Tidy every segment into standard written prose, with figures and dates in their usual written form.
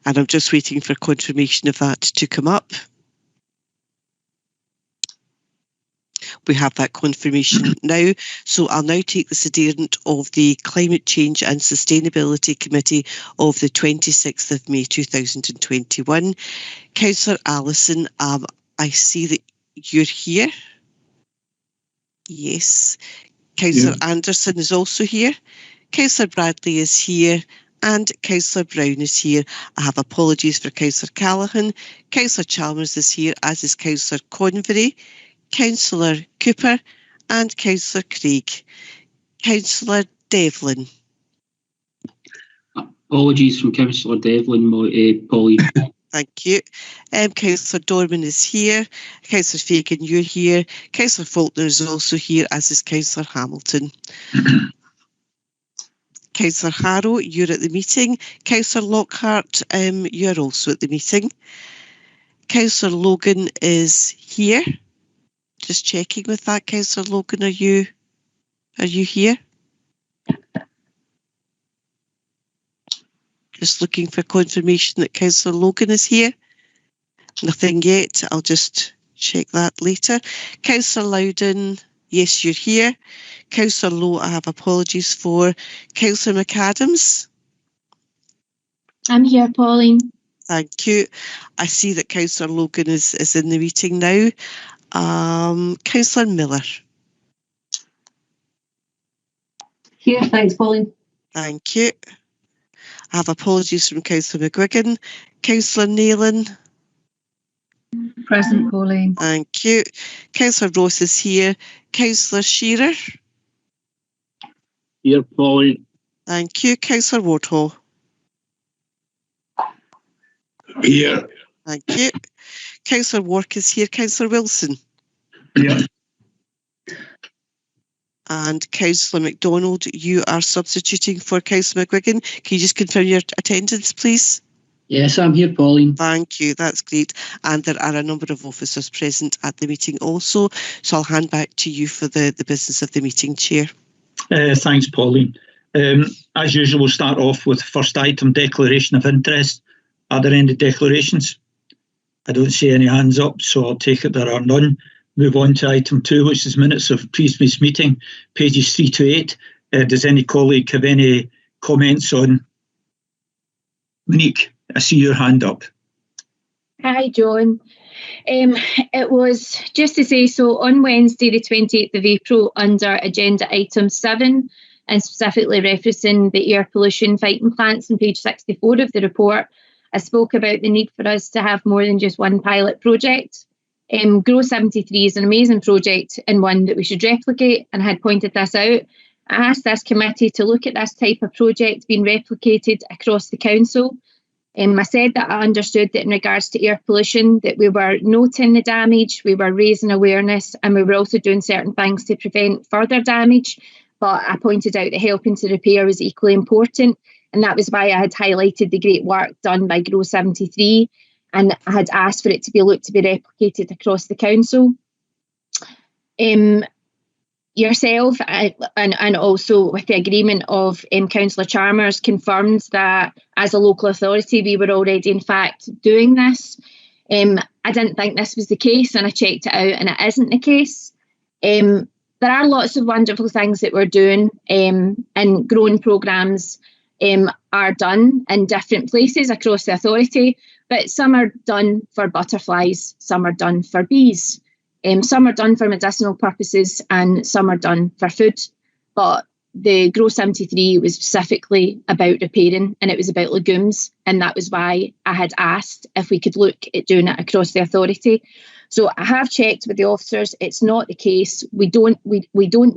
And I'm just waiting for confirmation of that to come up. We have that confirmation now. So I'll now take the sederant of the Climate Change and Sustainability Committee of the 26th of May 2021. Councillor Allison, I see that you're here. Yes. Councillor Anderson is also here. Councillor Bradley is here. And Councillor Brown is here. I have apologies for Councillor Callaghan. Councillor Chalmers is here, as is Councillor Convery, Councillor Cooper and Councillor Craig. Councillor Devlin. Apologies from Councillor Devlin, Pauline. Thank you. Councillor Dorman is here. Councillor Fagan, you're here. Councillor Faulkner is also here, as is Councillor Hamilton. Councillor Harrow, you're at the meeting. Councillor Lockhart, you're also at the meeting. Councillor Logan is here. Just checking with that. Councillor Logan, are you here? Just looking for confirmation that Councillor Logan is here. Nothing yet. I'll just check that later. Councillor Loudon, yes, you're here. Councillor Lowe, I have apologies for. Councillor McAdams? I'm here, Pauline. Thank you. I see that Councillor Logan is in the meeting now. Councillor Miller? Here, thanks, Pauline. Thank you. I have apologies from Councillor McGuigan. Councillor Nayland? Present, Pauline. Thank you. Councillor Ross is here. Councillor Shearer? Here, Pauline. Thank you. Councillor Wardhall? Here. Thank you. Councillor Wark is here. Councillor Wilson? Here. And Councillor MacDonald, you are substituting for Councillor McGuigan. Can you just confirm your attendance, please? Yes, I'm here, Pauline. Thank you. That's great. And there are a number of officers present at the meeting also. So I'll hand back to you for the business of the meeting, Chair. Thanks, Pauline. As usual, we'll start off with first item, declaration of interest. Are there any declarations? I don't see any hands up, so I'll take it there are none. Move on to item 2, which is minutes of previous meeting, pages 3 to 8. Does any colleague have any comments on? Monique, I see your hand up. Hi, John. It was just to say, so on Wednesday, the 28th of April, under agenda item 7, and specifically referencing the air pollution fighting plants on page 64 of the report, I spoke about the need for us to have more than just one pilot project. Grow 73 is an amazing project and one that we should replicate, and I had pointed this out. I asked this committee to look at this type of project being replicated across the council. I said that I understood that in regards to air pollution, that we were noting the damage, we were raising awareness, and we were also doing certain things to prevent further damage. But I pointed out that helping to repair was equally important, and that was why I had highlighted the great work done by Grow 73, and I had asked for it to be looked to be replicated across the council. Yourself and also with the agreement of Councillor Chalmers confirmed that as a local authority we were already in fact doing this. I didn't think this was the case, and I checked it out and it isn't the case. There are lots of wonderful things that we're doing, and growing programmes are done in different places across the authority, but some are done for butterflies, some are done for bees. Some are done for medicinal purposes and some are done for food. But the Grow 73 was specifically about repairing, and it was about legumes, and that was why I had asked if we could look at doing it across the authority. So I have checked with the officers. It's not the case. We don't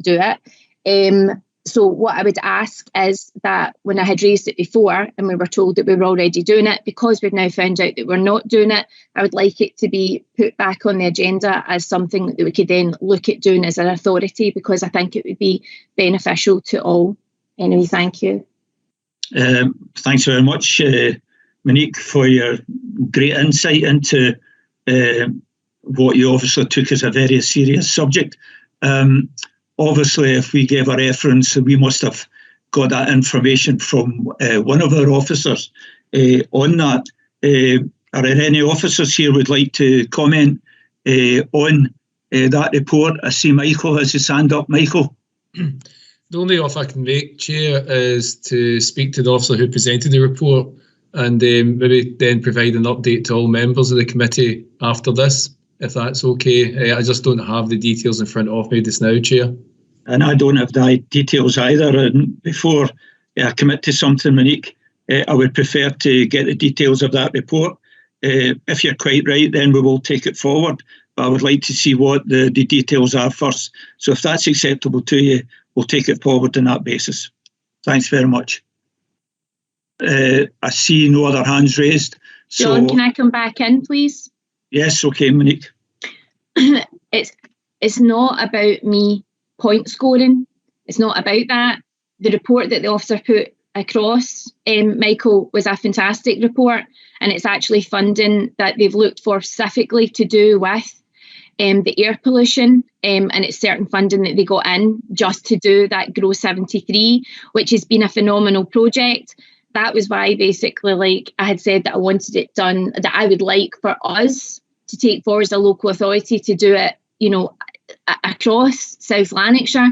do it. So what I would ask is that when I had raised it before and we were told that we were already doing it, because we've now found out that we're not doing it, I would like it to be put back on the agenda as something that we could then look at doing as an authority, because I think it would be beneficial to all. Anyway, thank you. Thanks very much, Monique, for your great insight into what you obviously took as a very serious subject. Obviously, if we gave a reference, we must have got that information from one of our officers. on that. Are there any officers here would like to comment on that report? I see Michael has his hand up. Michael? The only offer I can make, Chair, is to speak to the officer who presented the report and maybe then provide an update to all members of the committee after this, if that's okay. I just don't have the details in front of me just now, Chair. And I don't have the details either. And before I commit to something, Monique, I would prefer to get the details of that report. If you're quite right, then we will take it forward. But I would like to see what the details are first. So if that's acceptable to you, we'll take it forward on that basis. Thanks very much. I see no other hands raised. So, John, can I come back in, please? Yes, okay, Monique. It's not about me point scoring. It's not about that. The report that the officer put across, Michael, was a fantastic report, and it's actually funding that they've looked for specifically to do with the air pollution, and it's certain funding that they got in just to do that GROW 73, which has been a phenomenal project. That was why basically, I had said that I wanted it done, that I would like for us to take forward as a local authority to do it, across South Lanarkshire.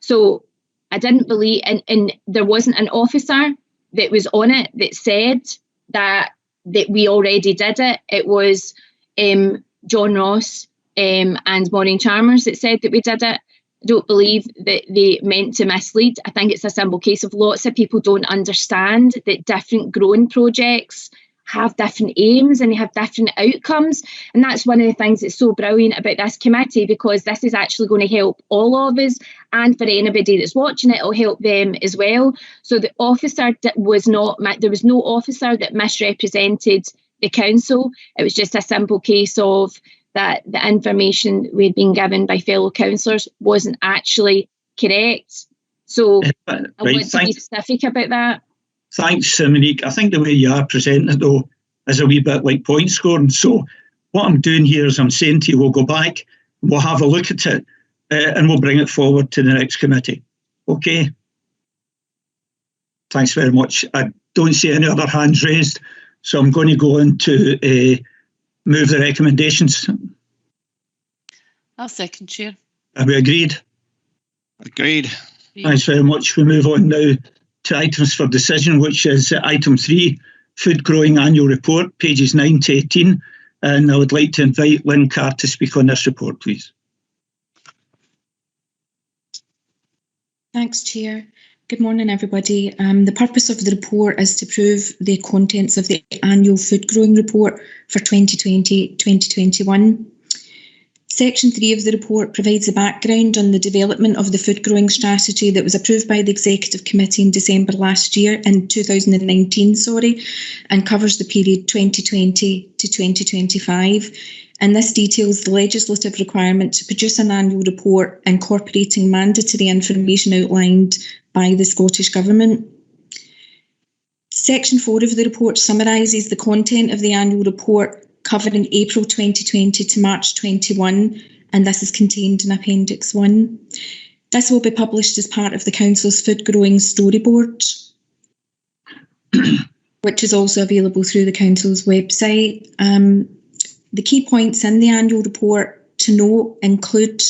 So I didn't believe, and there wasn't an officer that was on it that said that we already did it. It was John Ross and Maureen Chalmers that said that we did it. I don't believe that they meant to mislead. I think it's a simple case of lots of people don't understand that different growing projects have different aims and they have different outcomes. And that's one of the things that's so brilliant about this committee, because this is actually going to help all of us, and for anybody that's watching it, it'll help them as well. So the officer there was no officer that misrepresented the council. It was just a simple case of that the information we had been given by fellow councillors wasn't actually correct. So I want to be specific about that. Thanks, Monique. I think the way you are presenting it, though, is a wee bit like point scoring. So what I'm doing here is I'm saying to you, we'll go back, we'll have a look at it, and we'll bring it forward to the next committee. Okay? Thanks very much. I don't see any other hands raised, so I'm going to go into move the recommendations. I'll second, Chair. Are we agreed? Agreed. Thanks very much. We move on now to items for decision, which is item 3, Food Growing Annual Report, pages 9 to 18. And I would like to invite Lynn Carr to speak on this report, please. Thanks, Chair. Good morning, everybody. The purpose of the report is to prove the contents of the annual food growing report for 2020-2021. Section 3 of the report provides a background on the development of the food growing strategy that was approved by the Executive Committee in December last year, in 2019, and covers the period 2020 to 2025. And this details the legislative requirement to produce an annual report incorporating mandatory information outlined by the Scottish Government. Section 4 of the report summarises the content of the annual report covering April 2020 to March 21, and this is contained in Appendix 1. This will be published as part of the Council's Food Growing Storyboard, which is also available through the Council's website. The key points in the annual report to note include,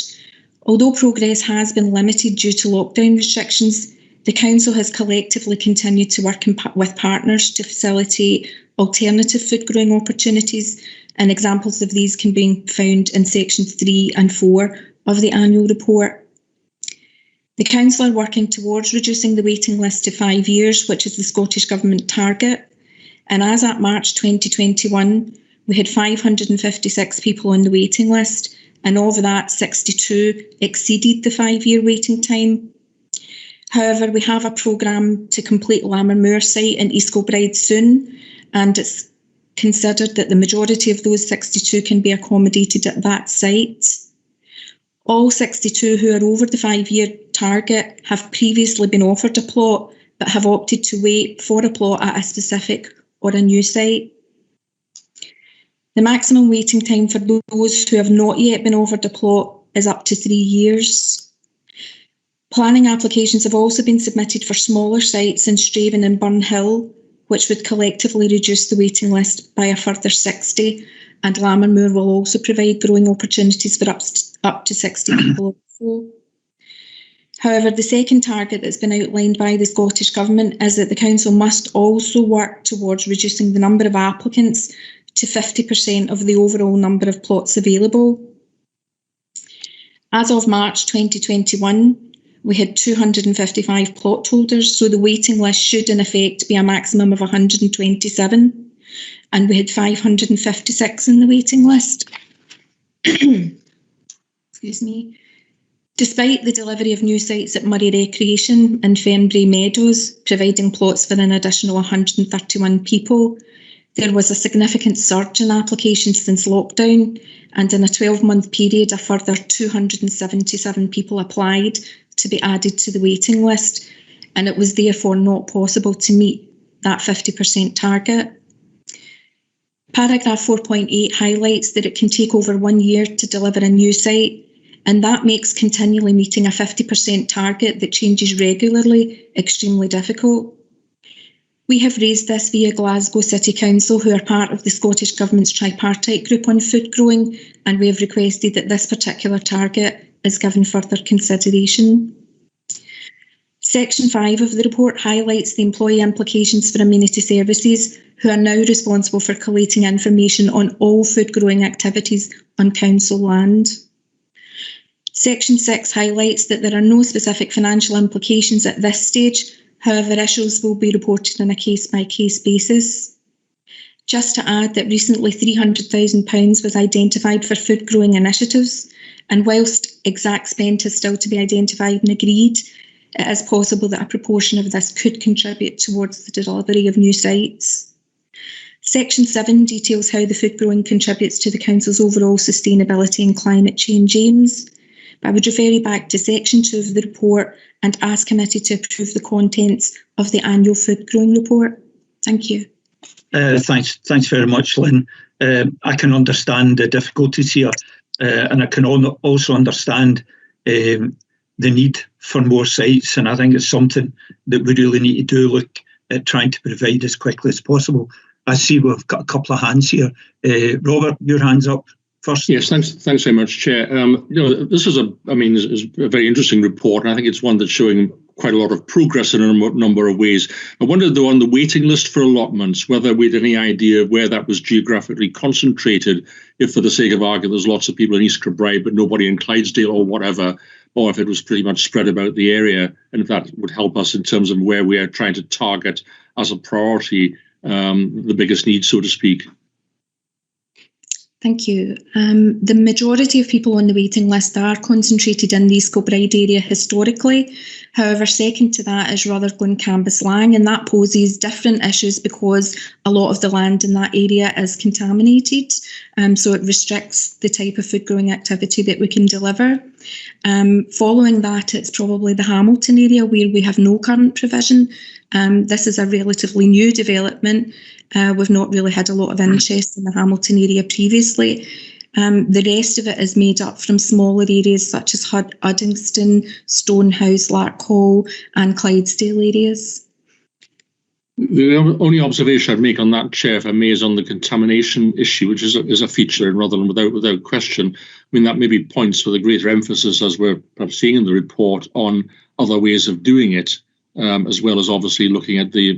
although progress has been limited due to lockdown restrictions, the Council has collectively continued to work with partners to facilitate alternative food growing opportunities, and examples of these can be found in sections 3 and 4 of the annual report. The Council are working towards reducing the waiting list to 5 years, which is the Scottish Government target, and as at March 2021, we had 556 people on the waiting list, and of that, 62 exceeded the 5-year waiting time. However, we have a programme to complete Lammermoor site in East Kilbride soon, and it's considered that the majority of those 62 can be accommodated at that site. All 62 who are over the 5-year target have previously been offered a plot, but have opted to wait for a plot at a specific or a new site. The maximum waiting time for those who have not yet been offered a plot is up to 3 years. Planning applications have also been submitted for smaller sites in Straven and Burnhill, which would collectively reduce the waiting list by a further 60, and Lammermoor will also provide growing opportunities for up to 60 people overflow. However, the second target that's been outlined by the Scottish Government is that the Council must also work towards reducing the number of applicants to 50% of the overall number of plots available. As of March 2021, we had 255 plot holders, so the waiting list should in effect be a maximum of 127, and we had 556 in the waiting list. Excuse me. Despite the delivery of new sites at Murray Recreation and Fernbrae Meadows, providing plots for an additional 131 people, there was a significant surge in applications since lockdown, and in a 12-month period, a further 277 people applied to be added to the waiting list, and it was therefore not possible to meet that 50% target. Paragraph 4.8 highlights that it can take over 1 year to deliver a new site, and that makes continually meeting a 50% target that changes regularly extremely difficult. We have raised this via Glasgow City Council, who are part of the Scottish Government's tripartite group on food growing, and we have requested that this particular target is given further consideration. Section 5 of the report highlights the employee implications for amenity services, who are now responsible for collating information on all food growing activities on council land. Section 6 highlights that there are no specific financial implications at this stage. However, issues will be reported on a case-by-case basis. Just to add that recently £300,000 was identified for food growing initiatives, and whilst exact spend is still to be identified and agreed, it is possible that a proportion of this could contribute towards the delivery of new sites. Section 7 details how the food growing contributes to the Council's overall sustainability and climate change aims. I would refer you back to Section 2 of the report and ask committee to approve the contents of the annual food growing report. Thank you. Thanks very much, Lynn. I can understand the difficulties here, and I can also understand the need for more sites, and I think it's something that we really need to do, look at trying to provide as quickly as possible. I see we've got a couple of hands here. Robert, your hand's up first. Yes, thanks very much, Chair. This is a very interesting report, and I think it's one that's showing quite a lot of progress in a number of ways. I wondered, though, on the waiting list for allotments, whether we had any idea of where that was geographically concentrated, if for the sake of argument there's lots of people in East Kilbride but nobody in Clydesdale or whatever, or if it was pretty much spread about the area, and if that would help us in terms of where we are trying to target as a priority the biggest needs, so to speak. Thank you. The majority of people on the waiting list are concentrated in the East Kilbride area historically. However, second to that is Rutherglen, Cambuslang, and that poses different issues because a lot of the land in that area is contaminated. So it restricts the type of food growing activity that we can deliver. Following that, it's probably the Hamilton area where we have no current provision. This is a relatively new development. We've not really had a lot of interest in the Hamilton area previously. The rest of it is made up from smaller areas such as Uddingston, Stonehouse, Larkhall and Clydesdale areas. The only observation I'd make on that, Chair, if I may, is on the contamination issue, which is a feature in Rutherglen without question. I mean, that maybe points with a greater emphasis, as we're perhaps seeing in the report, on other ways of doing it. As well as obviously looking at the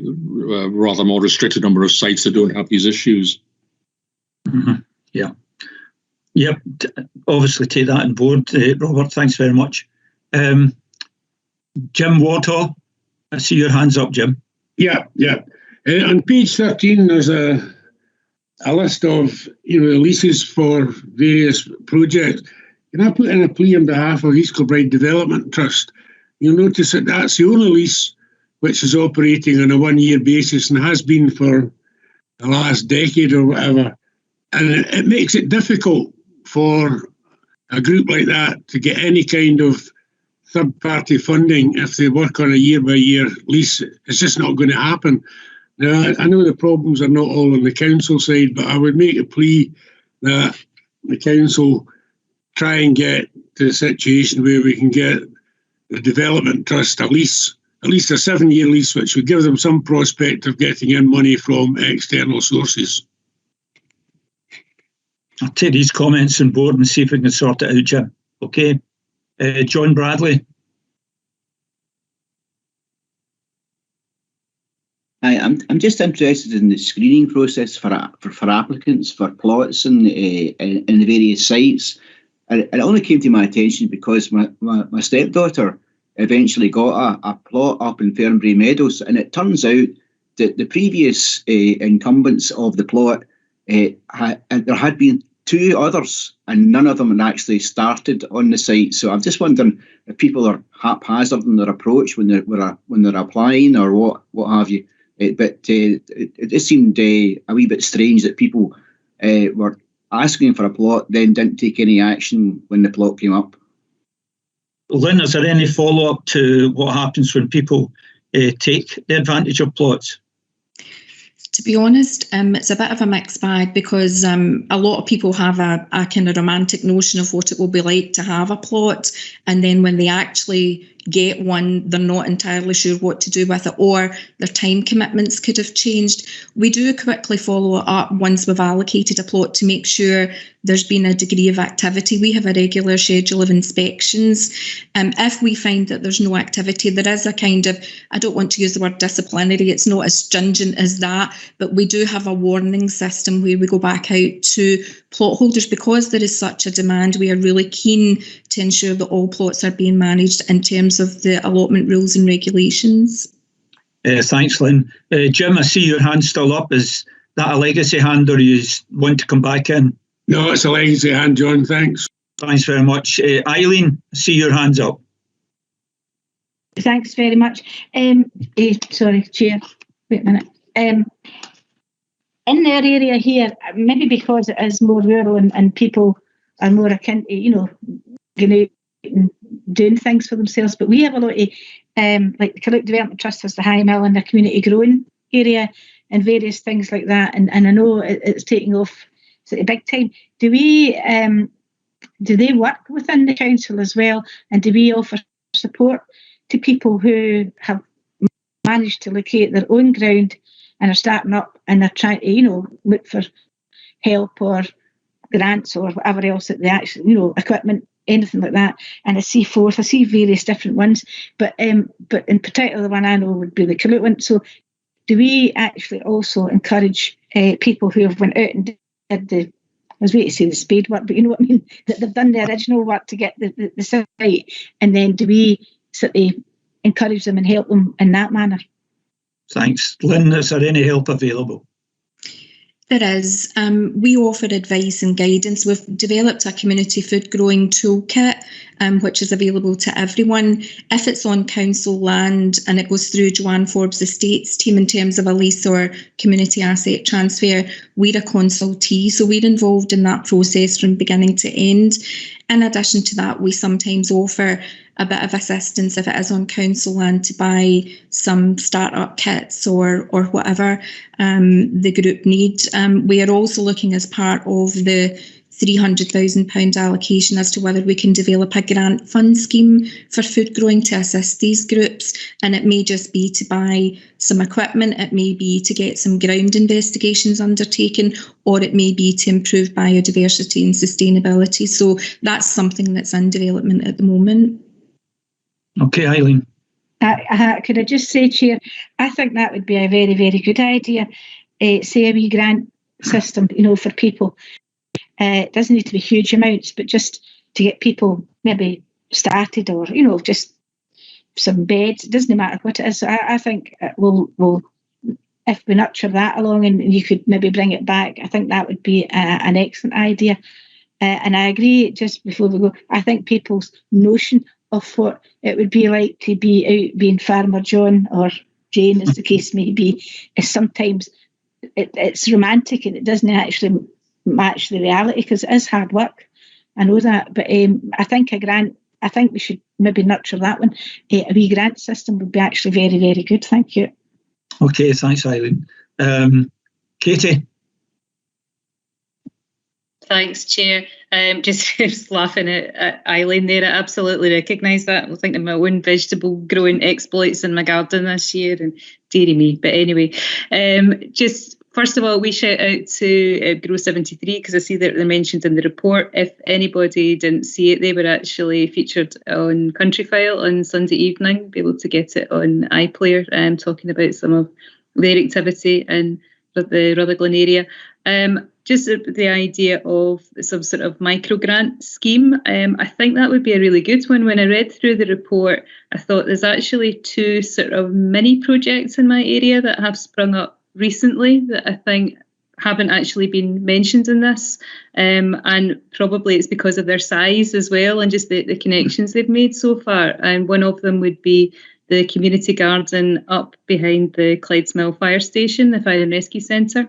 rather more restricted number of sites that don't have these issues. Mm-hmm. Yeah. Yep. Obviously take that on board, Robert. Thanks very much. Jim Wattall, I see your hands up, Jim. Yeah. On page 13, there's a list of leases for various projects. Can I put in a plea on behalf of East Kilbride Development Trust? You'll notice that that's the only lease which is operating on a 1 year basis and has been for the last decade or whatever. And it makes it difficult for a group like that to get any kind of third-party funding if they work on a year-by-year lease. It's just not going to happen. Now, I know the problems are not all on the council side, but I would make a plea that the council try and get to a situation where we can get the Development Trust a lease at least a 7-year lease, which would give them some prospect of getting in money from external sources. I'll take these comments on board and see if we can sort it out, Jim. Okay. John Bradley. Hi, I'm just interested in the screening process for applicants for plots in the various sites. And it only came to my attention because my stepdaughter eventually got a plot up in Fernbury Meadows, and it turns out that the previous incumbents of the plot, there had been 2 others, and none of them had actually started on the site. So I'm just wondering if people are haphazard in their approach when they're applying, or what have you. But it just seemed a wee bit strange that people were asking for a plot, then didn't take any action when the plot came up. Lynn, is there any follow-up to what happens when people take the advantage of plots? To be honest, it's a bit of a mixed bag, because a lot of people have a kind of romantic notion of what it will be like to have a plot, and then when they actually get one, they're not entirely sure what to do with it, or their time commitments could have changed. We do quickly follow it up once we've allocated a plot to make sure there's been a degree of activity. We have a regular schedule of inspections. If we find that there's no activity, there is a kind of, I don't want to use the word disciplinary, it's not as stringent as that, but we do have a warning system where we go back out to plot holders. Because there is such a demand, we are really keen to ensure that all plots are being managed in terms of the allotment rules and regulations. Thanks, Lynn. Jim, I see your hand still up. Is that a legacy hand, or you want to come back in? No, it's a legacy hand, John. Thanks. Thanks very much. Eileen, I see your hand's up. Thanks very much. Sorry, Chair. Wait a minute. In their area here, maybe because it is more rural and people are more akin to, going out and doing things for themselves, but we have a lot of, like the Corrupt Development Trust has the High Mill and the community growing area and various things like that, and I know it's taking off big time. Do they work within the council as well, and do we offer support to people who have managed to locate their own ground and are starting up and are trying to, look for help or grants or whatever else that they actually, equipment, anything like that? And I see various different ones, but in particular the one I know would be the Corrupt one. So do we actually also encourage people who have went out and did the, I was waiting to say the spade work, but you know what I mean, that they've done the original work to get the site, and then do we sort of encourage them and help them in that manner? Thanks. Lynn, is there any help available? There is. We offer advice and guidance. We've developed a community food growing toolkit, which is available to everyone. If it's on council land and it goes through Joanne Forbes' estates team in terms of a lease or community asset transfer, we're a consultee, so we're involved in that process from beginning to end. In addition to that, we sometimes offer a bit of assistance if it is on council land to buy some start-up kits or whatever the group need. We are also looking as part of the £300,000 allocation as to whether we can develop a grant fund scheme for food growing to assist these groups. And it may just be to buy some equipment, it may be to get some ground investigations undertaken, or it may be to improve biodiversity and sustainability. So that's something that's in development at the moment. Okay, Eileen. Could I just say, Chair, I think that would be a very, very good idea. Say a wee grant system, for people. It doesn't need to be huge amounts, but just to get people maybe started, or just some beds. It doesn't matter what it is. So I think we'll if we nurture that along and you could maybe bring it back, I think that would be an excellent idea. And I agree. Just before we go, I think people's notion of what it would be like to be out being Farmer John or Jane, as the case may be, is sometimes it's romantic and it doesn't actually match the reality, because it is hard work. I know that, but I think I think we should maybe nurture that one. A wee grant system would be actually very, very good. Thank you. Okay, thanks, Eileen. Katie. Thanks, Chair. Just laughing at Eileen there. I absolutely recognise that. I'm thinking of my own vegetable growing exploits in my garden this year, and dearie me. But anyway, just first of all, we shout out to Grow 73 because I see that they're mentioned in the report. If anybody didn't see it, they were actually featured on Countryfile on Sunday evening. Be able to get it on iPlayer, talking about some of their activity in the Rutherglen area. Just the idea of some sort of micro grant scheme. I think that would be a really good one. When I read through the report, I thought there's actually 2 sort of mini projects in my area that have sprung up recently that I think haven't actually been mentioned in this. And probably it's because of their size as well and just the connections they've made so far. And one of them would be the community garden up behind the Clydesmill Fire Station, the Fire and Rescue Centre.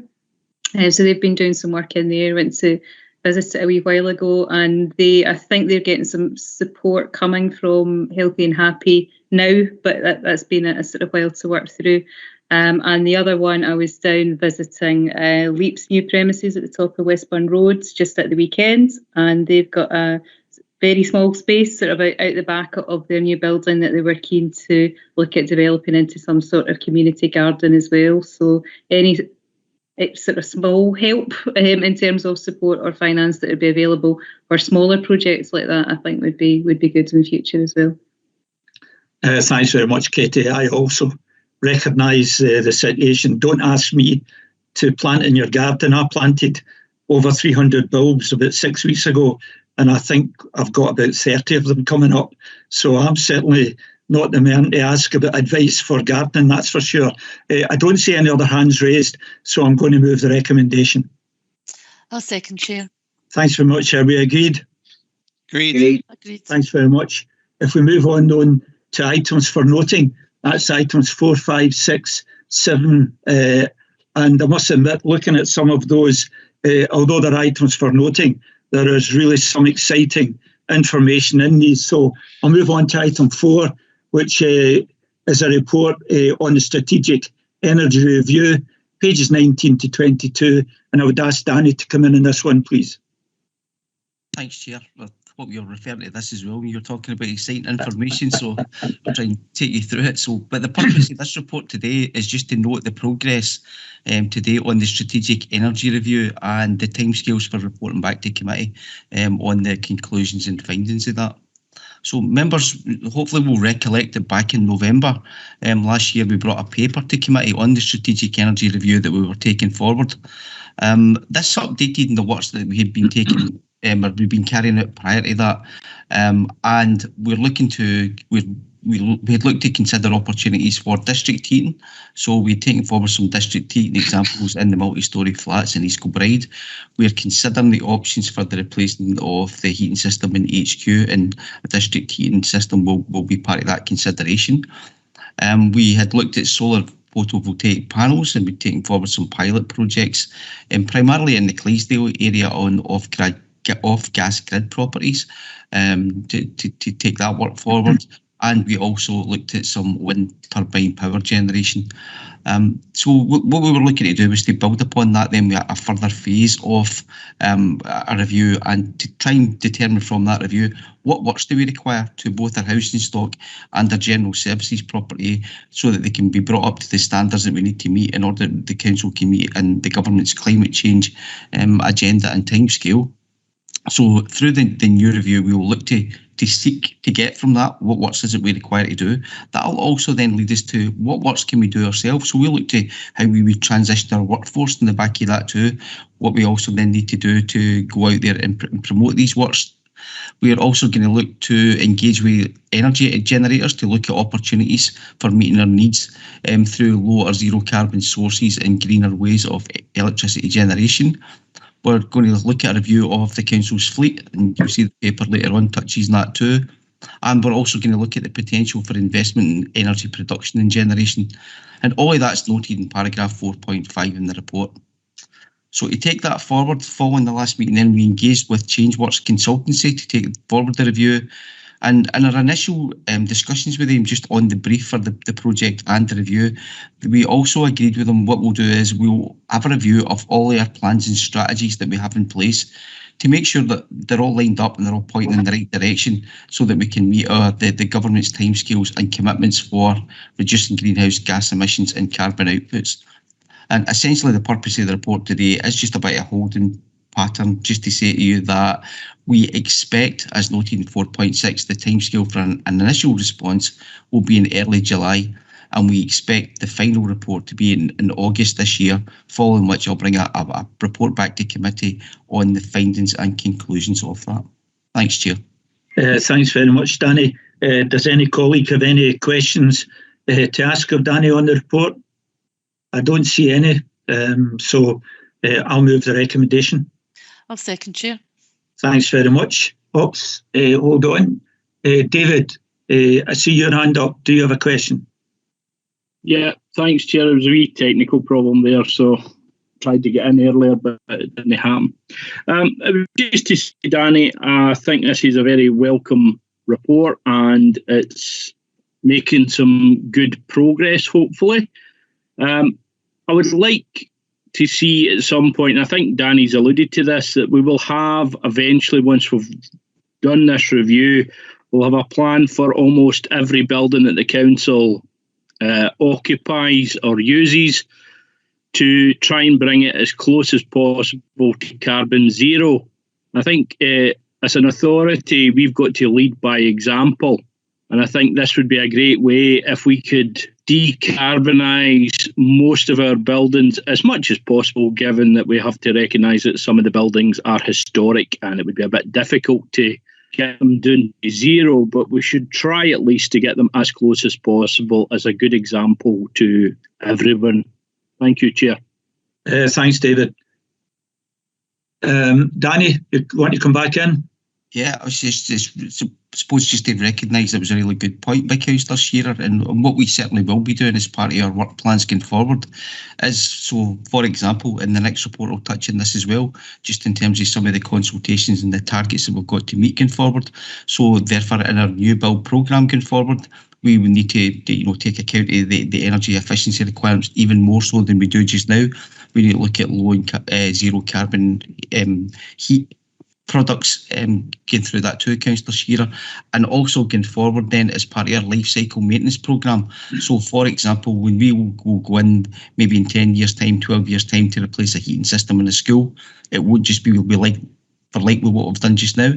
So they've been doing some work in there. Went to visit it a wee while ago, and I think they're getting some support coming from Healthy and Happy now, but that's been a sort of while to work through. And the other one, I was down visiting Leap's new premises at the top of Westburn Road just at the weekend, and they've got a very small space sort of out the back of their new building that they were keen to look at developing into some sort of community garden as well. So any sort of small help in terms of support or finance that would be available for smaller projects like that, I think would be good in the future as well. Thanks very much, Katie. I also recognise the situation. Don't ask me to plant in your garden. I planted over 300 bulbs about 6 weeks ago, and I think I've got about 30 of them coming up. So I'm certainly not the man to ask about advice for gardening, that's for sure. I don't see any other hands raised, so I'm going to move the recommendation. I'll second, Chair. Thanks very much. Are we agreed? Agreed. Thanks very much. If we move on to items for noting, that's items 4, 5, 6, 7, and I must admit, looking at some of those, although they're items for noting, there is really some exciting information in these. So I'll move on to item 4, which is a report on the Strategic Energy Review, pages 19 to 22, and I would ask Danny to come in on this one, please. Thanks, Chair. I hope you're referring to this as well when you're talking about exciting information, so I'll try and take you through it. But the purpose of this report today is just to note the progress today on the Strategic Energy Review and the timescales for reporting back to committee on the conclusions and findings of that. So members hopefully will recollect that back in November last year we brought a paper to committee on the Strategic Energy Review that we were taking forward. This updated the works that we had been taking or we've been carrying out prior to that, and we're looking to we had looked to consider opportunities for district heating. So we'd taken forward some district heating examples in the multi-storey flats in East Kilbride. We're considering the options for the replacement of the heating system in HQ, and a district heating system will be part of that consideration. We had looked at solar photovoltaic panels, and we'd taken forward some pilot projects, primarily in the Clydesdale area on off-gas grid properties to take that work forward. And we also looked at some wind turbine power generation. So what we were looking to do was to build upon that then a further phase of a review, and to try and determine from that review what works do we require to both our housing stock and our general services property, so that they can be brought up to the standards that we need to meet in order that the council can meet in the government's climate change agenda and timescale. So through the new review, we will look to seek to get from that what works is it we require to do. That'll also then lead us to what works can we do ourselves. So we'll look to how we would transition our workforce in the back of that too, what we also then need to do to go out there and promote these works. We are also going to look to engage with energy generators to look at opportunities for meeting our needs through low or zero carbon sources and greener ways of electricity generation. We're going to look at a review of the council's fleet, and you'll see the paper later on touches on that too. And we're also going to look at the potential for investment in energy production and generation. And all of that's noted in paragraph 4.5 in the report. So to take that forward, following the last meeting, then we engaged with Changeworks Consultancy to take forward the review. And in our initial discussions with them just on the brief for the project and the review, we also agreed with them what we'll do is we'll have a review of all our plans and strategies that we have in place to make sure that they're all lined up and they're all pointing in the right direction so that we can meet the government's timescales and commitments for reducing greenhouse gas emissions and carbon outputs. And essentially the purpose of the report today is just about a holding pattern, just to say to you that we expect, as noted in 4.6, the timescale for an initial response will be in early July, and we expect the final report to be in August this year, following which I'll bring a report back to committee on the findings and conclusions of that. Thanks, Chair. Thanks very much, Danny. Does any colleague have any questions to ask of Danny on the report? I don't see any, so I'll move the recommendation. I'll second, Chair. Thanks very much. Oops, hold on. David, I see your hand up. Do you have a question? Yeah, thanks, Chair. There was a wee technical problem there, so tried to get in earlier, but it didn't happen. Just to say, Danny, I think this is a very welcome report and it's making some good progress, hopefully. I would like to see at some point, and I think Danny's alluded to this, that we will have eventually, once we've done this review, we'll have a plan for almost every building that the council occupies or uses to try and bring it as close as possible to carbon zero. I think as an authority, we've got to lead by example. And I think this would be a great way if we could decarbonise most of our buildings as much as possible, given that we have to recognise that some of the buildings are historic and it would be a bit difficult to get them down to zero, but we should try at least to get them as close as possible as a good example to everyone. Thank you, Chair. Thanks, David. Danny, you want to come back in? Yeah, I was suppose just to recognise it was a really good point by Councillor Shearer, and what we certainly will be doing as part of our work plans going forward is, so for example, in the next report I'll touch on this as well, just in terms of some of the consultations and the targets that we've got to meet going forward. So therefore in our new build programme going forward, we will need to take account of the energy efficiency requirements even more so than we do just now. We need to look at low and zero carbon heat products, going through that too, Councillor Shearer, and also going forward then as part of our life cycle maintenance programme. So for example, when we will go in maybe in 10 years time, 12 years time to replace a heating system in a school, it won't just be like with what we've done just now.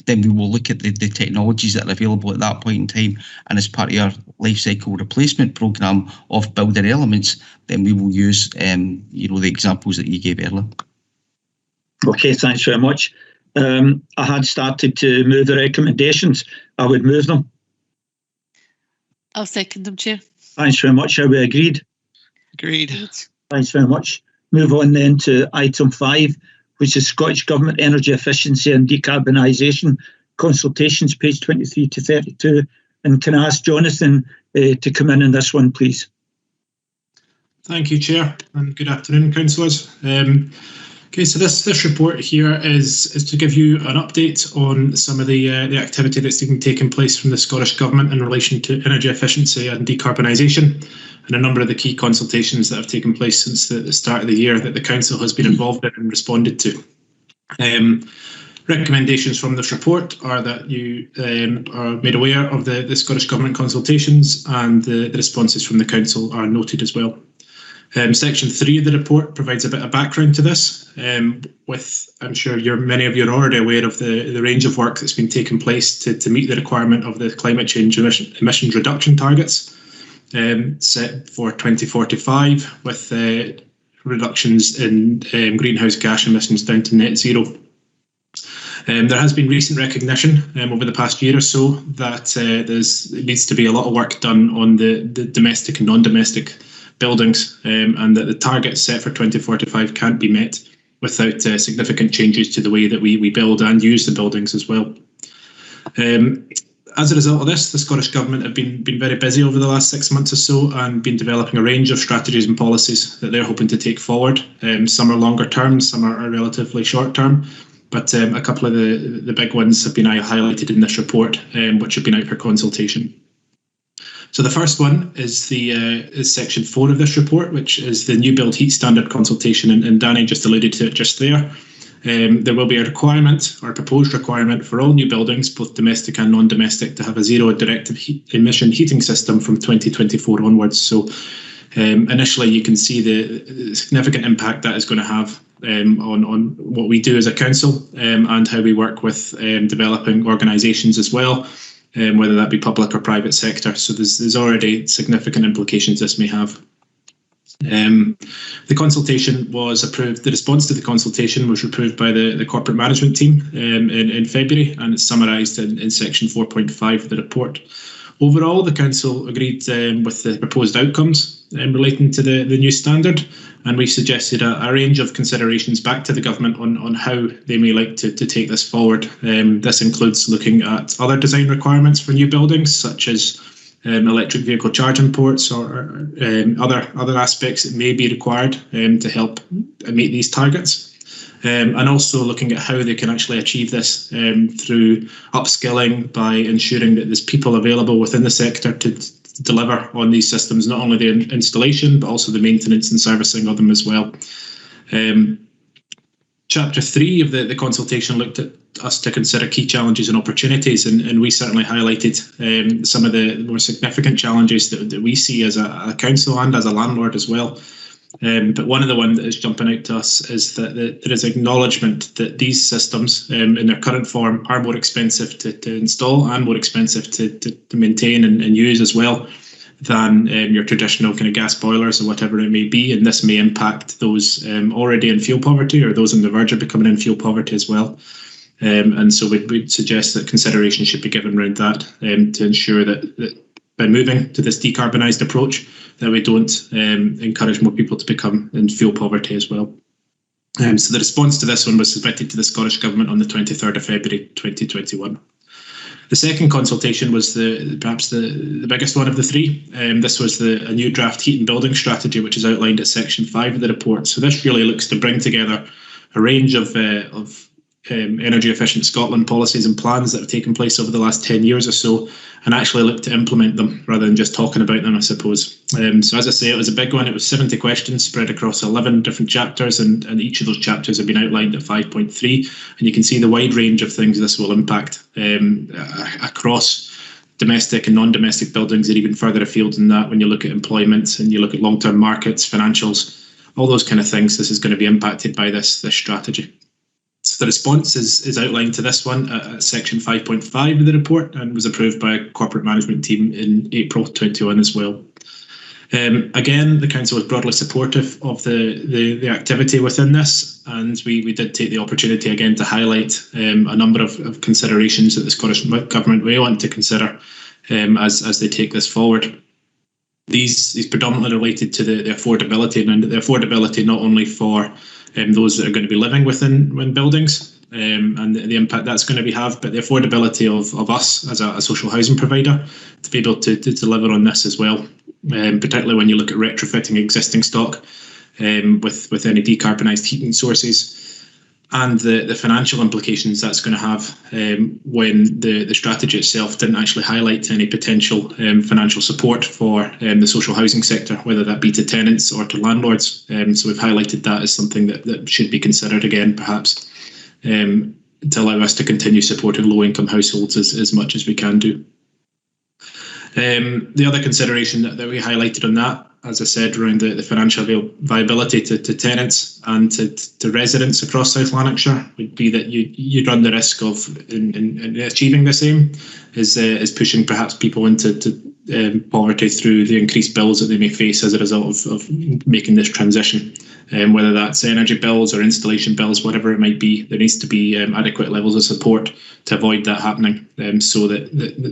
Then we will look at the technologies that are available at that point in time, and as part of our life cycle replacement programme of building elements, then we will use the examples that you gave earlier. Okay, thanks very much. I had started to move the recommendations. I would move them. I'll second them, Chair. Thanks very much. Are we agreed? Agreed. Thanks very much. Move on then to item 5, which is Scottish Government Energy Efficiency and Decarbonisation Consultations, page 23 to 32. And can I ask Jonathan to come in on this one, please? Thank you, Chair, and good afternoon, councillors. Okay, so this report here is to give you an update on some of the activity that's been taking place from the Scottish Government in relation to energy efficiency and decarbonisation, and a number of the key consultations that have taken place since the start of the year that the Council has been involved in and responded to. Recommendations from this report are that you are made aware of the Scottish Government consultations, and the responses from the Council are noted as well. Section 3 of the report provides a bit of background to this, I'm sure many of you are already aware of the range of work that's been taking place to meet the requirement of the climate change emissions reduction targets set for 2045, with reductions in greenhouse gas emissions down to net zero. There has been recent recognition over the past year or so that there needs to be a lot of work done on the domestic and non-domestic buildings, and that the targets set for 2045 can't be met without significant changes to the way that we build and use the buildings as well. As a result of this, the Scottish Government have been very busy over the last 6 months or so and been developing a range of strategies and policies that they're hoping to take forward. Some are longer term, some are relatively short term, but a couple of the big ones have been highlighted in this report, which have been out for consultation. So the first one is is section 4 of this report, which is the new build heat standard consultation, and Danny just alluded to it just there. There will be a requirement, or a proposed requirement, for all new buildings, both domestic and non-domestic, to have a zero direct emission heating system from 2024 onwards. So initially you can see the significant impact that is going to have on what we do as a council, and how we work with developing organisations as well, whether that be public or private sector. So there's already significant implications this may have. The consultation was approved. The response to the consultation was approved by the corporate management team in February, and it's summarised in section 4.5 of the report. Overall, the council agreed with the proposed outcomes relating to the new standard, and we suggested a range of considerations back to the government on how they may like to take this forward. This includes looking at other design requirements for new buildings, such as electric vehicle charging ports, or other aspects that may be required to help meet these targets. And also looking at how they can actually achieve this through upskilling, by ensuring that there's people available within the sector to deliver on these systems, not only the installation, but also the maintenance and servicing of them as well. Chapter 3 of the consultation looked at us to consider key challenges and opportunities, and we certainly highlighted some of the more significant challenges that we see as a council and as a landlord as well. But one of the ones that is jumping out to us is that there is acknowledgement that these systems in their current form are more expensive to install and more expensive to maintain and use as well than your traditional kind of gas boilers or whatever it may be, and this may impact those already in fuel poverty or those on the verge of becoming in fuel poverty as well. And so we'd suggest that consideration should be given around that to ensure that by moving to this decarbonised approach, that we don't encourage more people to become in fuel poverty as well. So the response to this one was submitted to the Scottish Government on the 23rd of February 2021. The second consultation was perhaps the biggest one of the three. This was a new draft heat and building strategy, which is outlined at section 5 of the report. So this really looks to bring together a range of energy efficient Scotland policies and plans that have taken place over the last 10 years or so, and actually look to implement them rather than just talking about them, I suppose. So as I say, it was a big one. It was 70 questions spread across 11 different chapters, and each of those chapters have been outlined at 5.3, and you can see the wide range of things this will impact across domestic and non-domestic buildings, and even further afield than that when you look at employment and you look at long-term markets, financials, all those kind of things. This is going to be impacted by this strategy. So the response is outlined to this one at section 5.5 of the report, and was approved by a corporate management team in April 2021 as well. Again, the council was broadly supportive of the activity within this, and we did take the opportunity again to highlight a number of considerations that the Scottish Government may want to consider as they take this forward. These predominantly related to the affordability, and the affordability not only for those that are going to be living within buildings and the impact that's going to have, but the affordability of us as a social housing provider to be able to deliver on this as well, particularly when you look at retrofitting existing stock with any decarbonised heating sources, and the financial implications that's going to have when the strategy itself didn't actually highlight any potential financial support for the social housing sector, whether that be to tenants or to landlords. So we've highlighted that as something that should be considered again, perhaps, to allow us to continue supporting low-income households as much as we can do. The other consideration that we highlighted on that, as I said, around the financial viability to tenants and to residents across South Lanarkshire, would be that you run the risk of, in achieving this aim, is pushing perhaps people into poverty through the increased bills that they may face as a result of making this transition. Whether that's energy bills or installation bills, whatever it might be, there needs to be adequate levels of support to avoid that happening, so that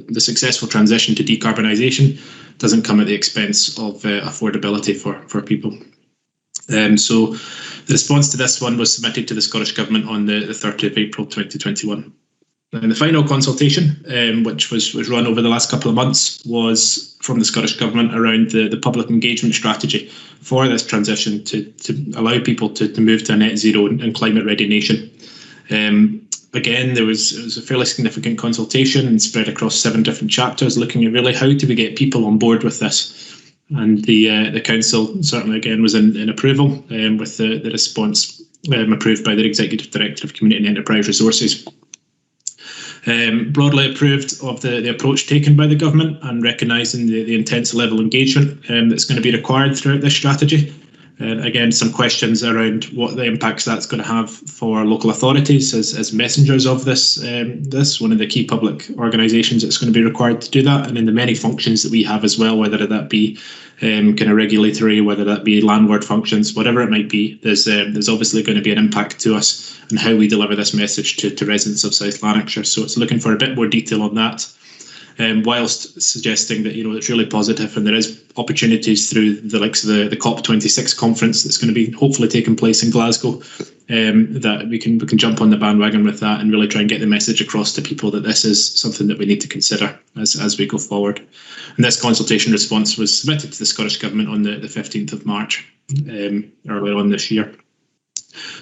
the successful transition to decarbonisation doesn't come at the expense of affordability for people. So the response to this one was submitted to the Scottish Government on the 30th of April 2021. And the final consultation, which was run over the last couple of months, was from the Scottish Government around the public engagement strategy for this transition to allow people to move to a net zero and climate ready nation. Again, it was a fairly significant consultation and spread across 7 different chapters, looking at really how do we get people on board with this. And the council certainly again was in approval with the response approved by the Executive Director of Community and Enterprise Resources. Broadly approved of the approach taken by the government and recognising the intense level of engagement that's going to be required throughout this strategy. Again, some questions around what the impacts that's going to have for local authorities as messengers of this, one of the key public organisations that's going to be required to do that, and in the many functions that we have as well, whether that be kind of regulatory, whether that be landlord functions, whatever it might be, there's obviously going to be an impact to us and how we deliver this message to residents of South Lanarkshire. So it's looking for a bit more detail on that. Whilst suggesting that it's really positive and there is opportunities through the likes of the COP26 conference that's going to be hopefully taking place in Glasgow, that we can jump on the bandwagon with that and really try and get the message across to people that this is something that we need to consider as we go forward. And this consultation response was submitted to the Scottish Government on the 15th of March, earlier on this year.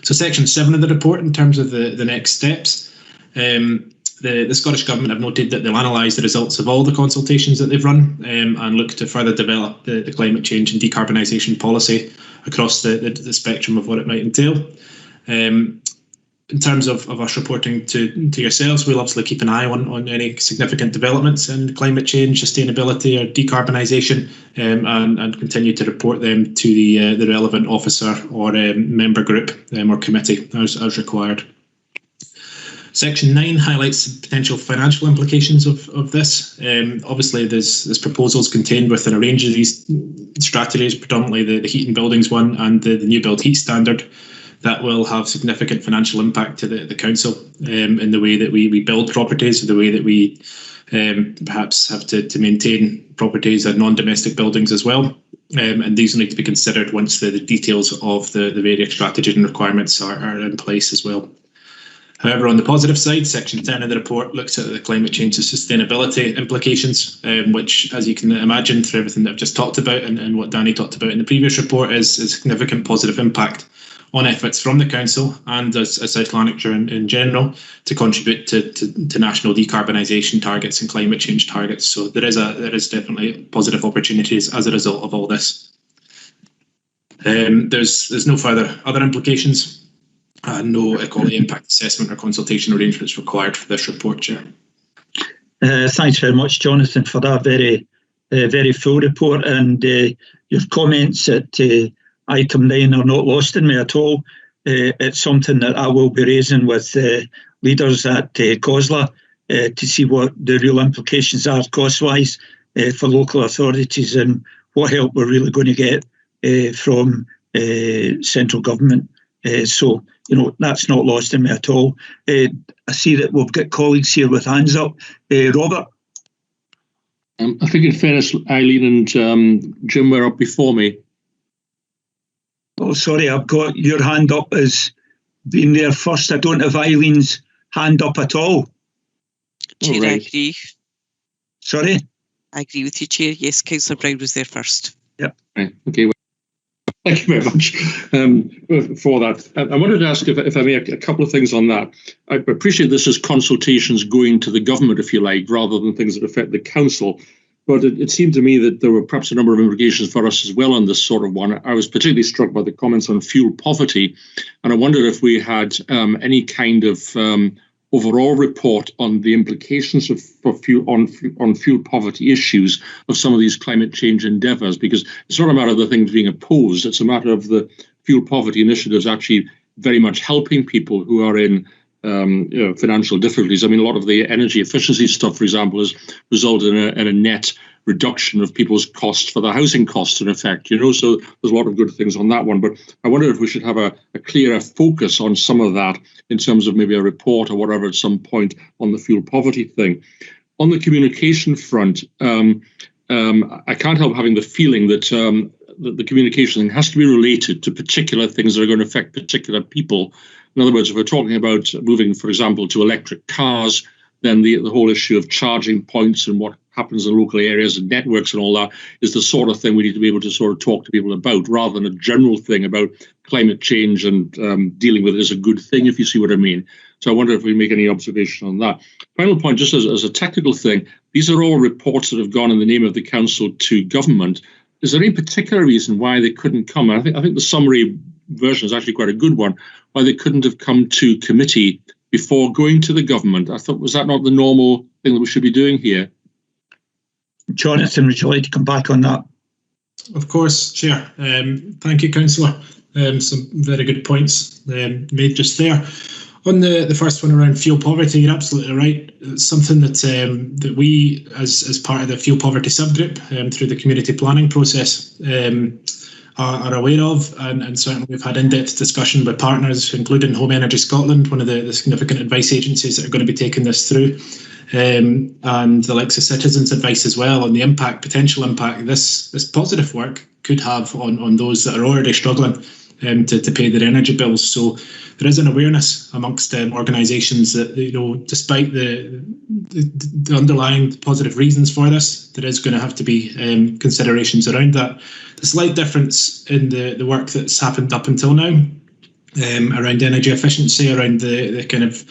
So section 7 of the report, in terms of the next steps, the Scottish Government have noted that they'll analyse the results of all the consultations that they've run and look to further develop the climate change and decarbonisation policy across the spectrum of what it might entail. In terms of us reporting to yourselves, we'll obviously keep an eye on any significant developments in climate change, sustainability or decarbonisation, and continue to report them to the relevant officer or member group or committee as required. Section 9 highlights the potential financial implications of this. Obviously, there's proposals contained within a range of these strategies, predominantly the heat and buildings one and the new build heat standard, that will have significant financial impact to the council in the way that we build properties, the way that we perhaps have to maintain properties and non-domestic buildings as well. And these will need to be considered once the details of the various strategies and requirements are in place as well. However, on the positive side, section 10 of the report looks at the climate change and sustainability implications, which, as you can imagine, through everything that I've just talked about and what Danny talked about in the previous report, is a significant positive impact on efforts from the council and as South Lanarkshire in general to contribute to national decarbonisation targets and climate change targets. So there is definitely positive opportunities as a result of all this. There's no further other implications. No equality impact assessment or consultation arrangements required for this report, Chair. Thanks very much, Jonathan, for that very full report, and your comments at item 9 are not lost in me at all. It's something that I will be raising with leaders at COSLA to see what the real implications are cost-wise for local authorities and what help we're really going to get from central government. So, that's not lost in me at all. I see that we've got colleagues here with hands up. Robert? I think in fairness, Eileen and Jim were up before me. Oh, sorry, I've got your hand up as being there first. I don't have Eileen's hand up at all. Chair, right. I agree. Sorry? I agree with you, Chair. Yes, Councillor Brown was there first. Yep. Right. Okay. Thank you very much for that. I wanted to ask, if I may, a couple of things on that. I appreciate this as consultations going to the government, if you like, rather than things that affect the council. But it seemed to me that there were perhaps a number of implications for us as well on this sort of one. I was particularly struck by the comments on fuel poverty, and I wondered if we had any kind of overall report on the implications for fuel poverty issues of some of these climate change endeavours, because it's not a matter of the things being opposed, it's a matter of the fuel poverty initiatives actually very much helping people who are in financial difficulties. I mean, a lot of the energy efficiency stuff, for example, has resulted in a net reduction of people's costs for their housing costs, in effect, so there's a lot of good things on that one. But I wonder if we should have a clearer focus on some of that in terms of maybe a report or whatever at some point on the fuel poverty thing. On the communication front, I can't help having the feeling that the communication thing has to be related to particular things that are going to affect particular people. In other words, if we're talking about moving, for example, to electric cars, then the whole issue of charging points and what happens in local areas and networks and all that is the sort of thing we need to be able to sort of talk to people about, rather than a general thing about climate change and dealing with it as a good thing, if you see what I mean. So I wonder if we make any observation on that. Final point, just as a technical thing, these are all reports that have gone in the name of the council to government. Is there any particular reason why they couldn't come? I think the summary version is actually quite a good one, why they couldn't have come to committee before going to the government. I thought, was that not the normal thing that we should be doing here? Jonathan, would you like to come back on that? Of course, Chair. Thank you, Councillor. Some very good points made just there. On the first one around fuel poverty, you're absolutely right. It's something that that we, as part of the fuel poverty subgroup, through the community planning process, are aware of, and certainly we've had in-depth discussion with partners, including Home Energy Scotland, one of the significant advice agencies that are going to be taking this through, and the likes of Citizens Advice as well on the potential impact this positive work could have on those that are already struggling to pay their energy bills. So there is an awareness amongst organisations that, you know, despite the underlying positive reasons for this, there is going to have to be considerations around that. The slight difference in the work that's happened up until now around energy efficiency, around the kind of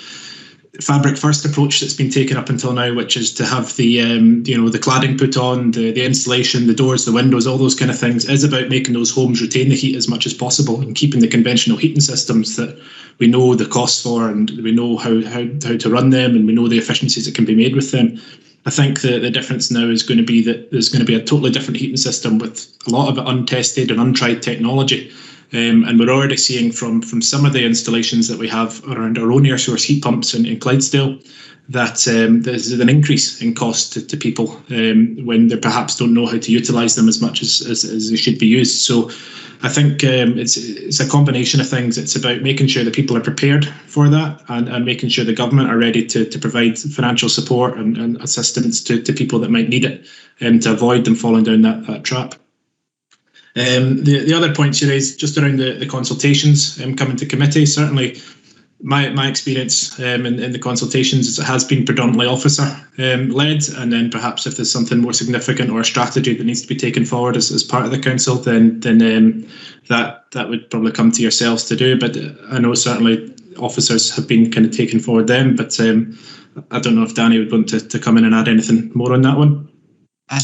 fabric first approach that's been taken up until now, which is to have the the cladding put on, the insulation, the doors, the windows, all those kind of things, is about making those homes retain the heat as much as possible and keeping the conventional heating systems that we know the costs for, and we know how to run them, and we know the efficiencies that can be made with them. I think the difference now is going to be that there's going to be a totally different heating system with a lot of it untested and untried technology. And we're already seeing from some of the installations that we have around our own air source heat pumps in Clydesdale that there's an increase in cost to people when they perhaps don't know how to utilise them as much as they should be used. So I think it's a combination of things. It's about making sure that people are prepared for that, and making sure the government are ready to provide financial support and assistance to people that might need it, to avoid them falling down that trap. The other points you raised just around the consultations coming to committee, certainly my experience in the consultations is it has been predominantly officer led, and then perhaps if there's something more significant or a strategy that needs to be taken forward as part of the council, then that would probably come to yourselves to do. But I know certainly officers have been kind of taken forward then, but I don't know if Danny would want to come in and add anything more on that one. I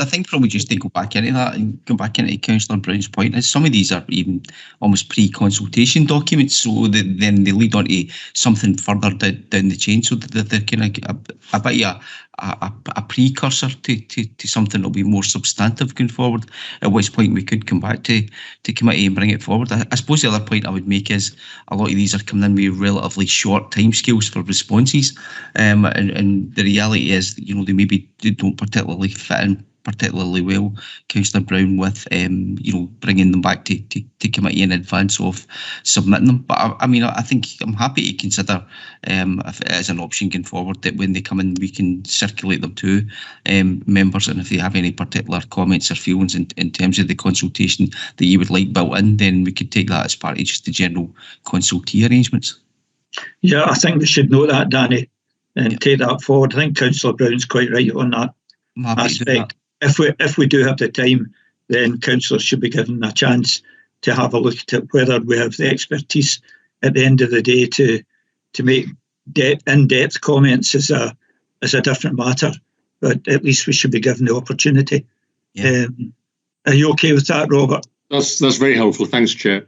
think probably just to go back into that and go back into Councillor Brown's point is some of these are even almost pre-consultation documents, so then they lead on to something further down the chain, so that they're kind of a bit of a precursor to something that'll be more substantive going forward, at which point we could come back to committee and bring it forward. I suppose the other point I would make is a lot of these are coming in with relatively short timescales for responses, and the reality is, you know, they don't particularly fit in particularly well, Councillor Brown, with bringing them back to committee in advance of submitting them. But I mean, I think I'm happy to consider if it is an option going forward that when they come in we can circulate them to members, and if they have any particular comments or feelings in terms of the consultation that you would like built in, then we could take that as part of just the general consultee arrangements. Yeah, I think we should know that, Danny, and take that forward. I think Councillor Brown's quite right on that aspect. If we do have the time, then councillors should be given a chance to have a look at whether we have the expertise at the end of the day to make in-depth comments is a different matter, but at least we should be given the opportunity. Yeah. Are you okay with that, Robert? That's very helpful. Thanks, Chair.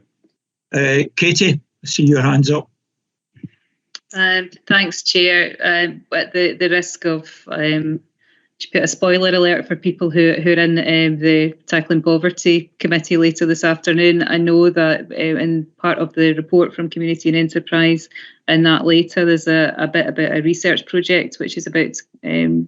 Katie, I see your hands up. Thanks, Chair. At the risk of put a spoiler alert for people who are in the Tackling Poverty Committee later this afternoon. I know that in part of the report from Community and Enterprise and that later, there's a bit about a research project which is about, I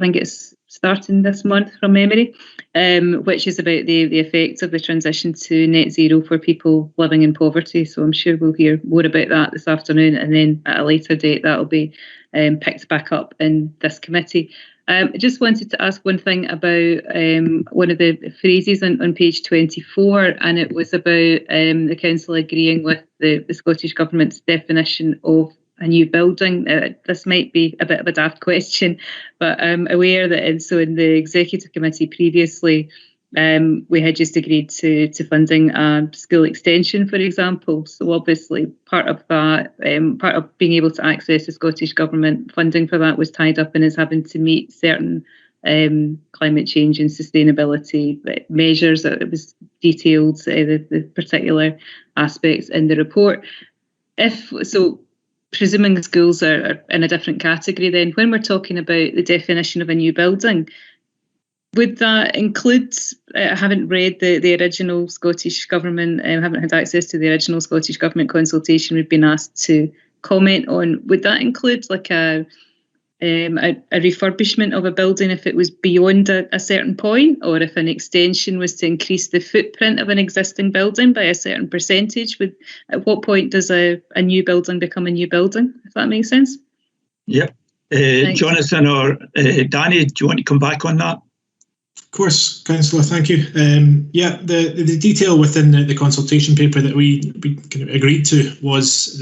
think it's starting this month from memory, which is about the effects of the transition to net zero for people living in poverty. So I'm sure we'll hear more about that this afternoon, and then at a later date that will be picked back up in this committee. I just wanted to ask one thing about one of the phrases on page 24, and it was about the council agreeing with the Scottish Government's definition of a new building. This might be a bit of a daft question, but I'm aware that in the Executive Committee previously, we had just agreed to funding a school extension, for example. So obviously part of that, part of being able to access the Scottish Government funding for that was tied up in us having to meet certain climate change and sustainability measures. It was detailed, the particular aspects in the report. Presuming schools are in a different category, then when we're talking about the definition of a new building, would that include, I haven't read the original Scottish Government, I haven't had access to the original Scottish Government consultation we've been asked to comment on, would that include like a refurbishment of a building if it was beyond a certain point, or if an extension was to increase the footprint of an existing building by a certain percentage? At what point does a new building become a new building, if that makes sense? Yep. Jonathan or Danny, do you want to come back on that? Of course, Councillor, thank you. The detail within the consultation paper that we kind of agreed to was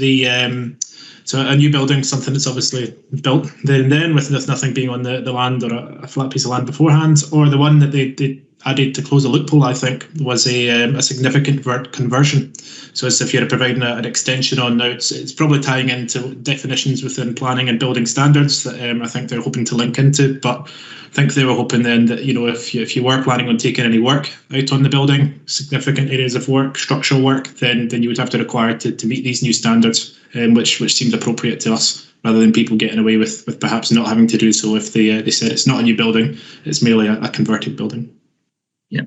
so a new building, something that's obviously built there and then with nothing being on the land or a flat piece of land beforehand, or the one that they added to close a loophole, I think, was a significant conversion. So as if you're providing an extension on now, it's probably tying into definitions within planning and building standards that I think they're hoping to link into. But I think they were hoping then that, if you were planning on taking any work out on the building, significant areas of work, structural work, then you would have to require to meet these new standards, which seemed appropriate to us, rather than people getting away with perhaps not having to do so if they said it's not a new building, it's merely a converted building. Yeah.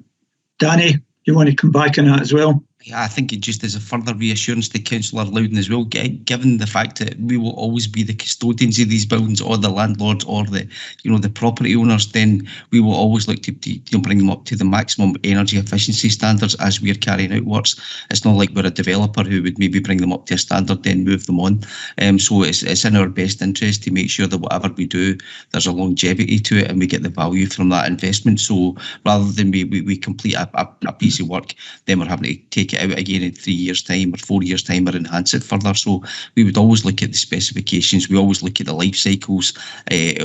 Danny, you want to come back on that as well? Yeah, I think it just is a further reassurance to Councillor Loudon as well, given the fact that we will always be the custodians of these buildings, or the landlords, or the property owners. Then we will always look to bring them up to the maximum energy efficiency standards as we're carrying out works. It's not like we're a developer who would maybe bring them up to a standard then move them on. So it's in our best interest to make sure that whatever we do, there's a longevity to it and we get the value from that investment. So rather than we complete a piece of work, then we're having to take it out again in 3 years' time or 4 years' time or enhance it further. So we would always look at the specifications, we always look at the life cycles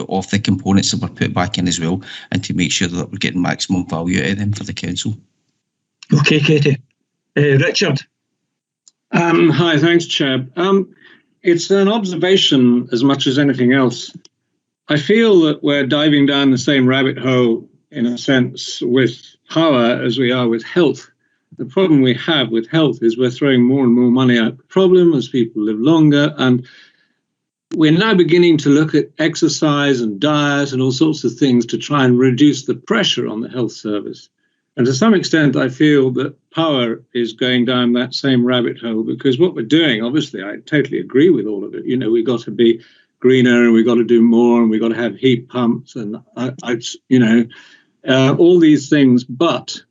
of the components that were put back in as well, and to make sure that we're getting maximum value out of them for the council. Okay, Katie. Richard. Hi, thanks, Chair. It's an observation as much as anything else. I feel that we're diving down the same rabbit hole, in a sense, with power as we are with health. The problem we have with health is we're throwing more and more money at the problem as people live longer, and we're now beginning to look at exercise and diet and all sorts of things to try and reduce the pressure on the health service. And to some extent, I feel that power is going down that same rabbit hole, because what we're doing, obviously, I totally agree with all of it. We've got to be greener and we've got to do more and we've got to have heat pumps and, all these things. But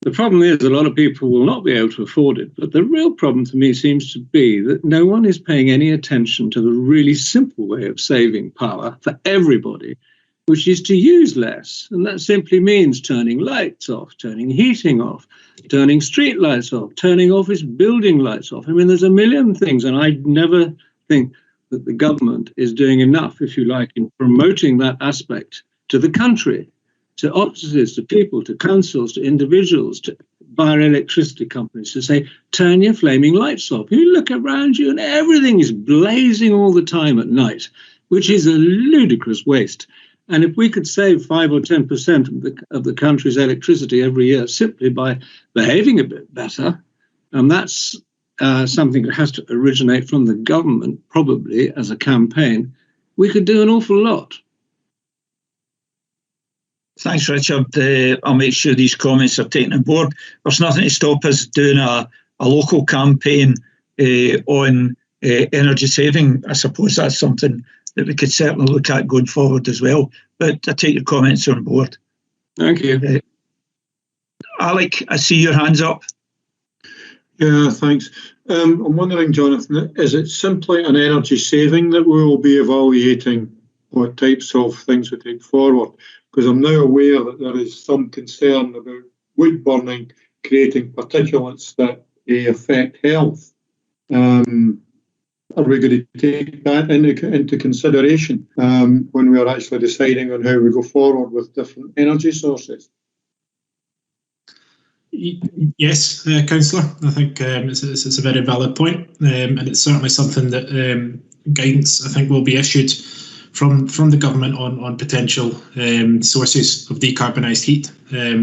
the problem is a lot of people will not be able to afford it. But the real problem to me seems to be that no one is paying any attention to the really simple way of saving power for everybody, which is to use less. And that simply means turning lights off, turning heating off, turning street lights off, turning office building lights off. I mean, there's a million things, and I never think that the government is doing enough, if you like, in promoting that aspect to the country, to offices, to people, to councils, to individuals, to via electricity companies, to say, turn your flaming lights off. You look around you and everything is blazing all the time at night, which is a ludicrous waste. And if we could save 5 or 10% of the country's electricity every year simply by behaving a bit better, and that's something that has to originate from the government, probably as a campaign, we could do an awful lot. Thanks, Richard. I'll make sure these comments are taken on board. There's nothing to stop us doing a local campaign on energy saving. I suppose that's something that we could certainly look at going forward as well. But I take your comments on board. Thank you. Alec, I see your hands up. Yeah, thanks. I'm wondering, Jonathan, is it simply an energy saving that we will be evaluating what types of things we take forward? Because I'm now aware that there is some concern about wood burning creating particulates that affect health. Are we going to take that into consideration when we are actually deciding on how we go forward with different energy sources? Yes, Councillor. I think it's a very valid point, and it's certainly something that guidance, I think, will be issued from the government on potential sources of decarbonised heat,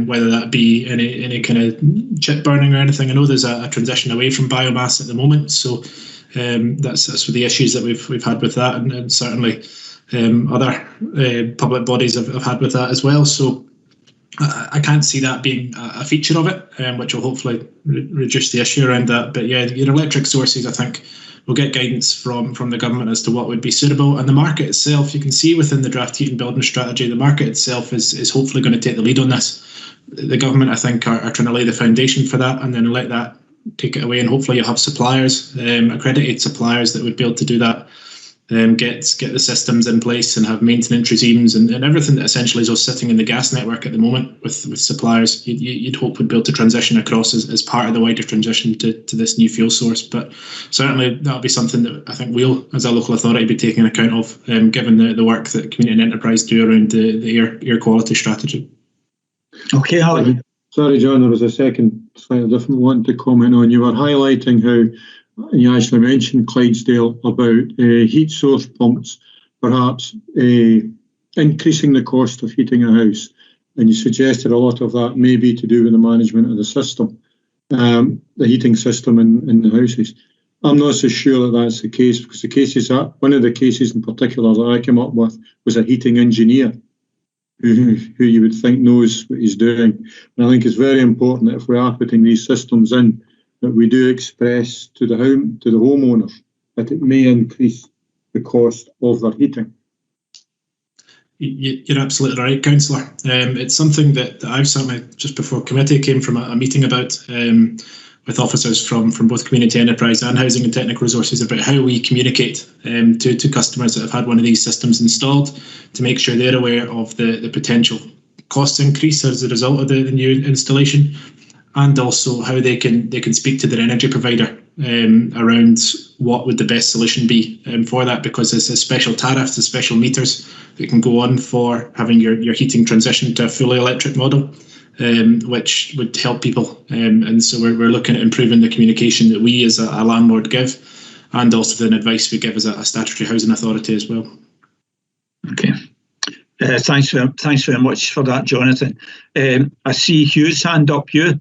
whether that be any kind of chip burning or anything. I know there's a transition away from biomass at the moment, so that's for the issues that we've had with that, and certainly other public bodies have had with that as well. So I can't see that being a feature of it, which will hopefully reduce the issue around that. But yeah, your electric sources, I think, will get guidance from the government as to what would be suitable. And the market itself, you can see within the draft heat and building strategy, the market itself is hopefully going to take the lead on this. The government, I think, are trying to lay the foundation for that, and then let that take it away. And hopefully you'll have suppliers, accredited suppliers, that would be able to do that. Get the systems in place and have maintenance regimes and everything that essentially is all sitting in the gas network at the moment with suppliers, you'd hope would be able to transition across as part of the wider transition to this new fuel source. But certainly that'll be something that I think we'll, as a local authority, be taking account of, given the work that community and enterprise do around the air quality strategy. Okay, Alan. Sorry, John, there was a second slightly different one to comment on. You were highlighting how you actually mentioned Clydesdale about heat source pumps, perhaps increasing the cost of heating a house. And you suggested a lot of that may be to do with the management of the system, the heating system in the houses. I'm not so sure that that's the case, because one of the cases in particular that I came up with was a heating engineer who you would think knows what he's doing. And I think it's very important that if we are putting these systems in, that we do express to the homeowners that it may increase the cost of their heating. You're absolutely right, Councillor. It's something that I've certainly, just before committee, came from a meeting about with officers from both community enterprise and housing and technical resources about how we communicate to customers that have had one of these systems installed, to make sure they're aware of the potential cost increase as a result of the new installation, and also how they can speak to their energy provider around what would the best solution be for that, because there's special tariffs, there's special meters that can go on for having your heating transition to a fully electric model, which would help people. And so we're looking at improving the communication that we as a landlord give, and also the advice we give as a statutory housing authority as well. Okay. Thanks very much for that, Jonathan. I see Hugh's hand up. Hugh.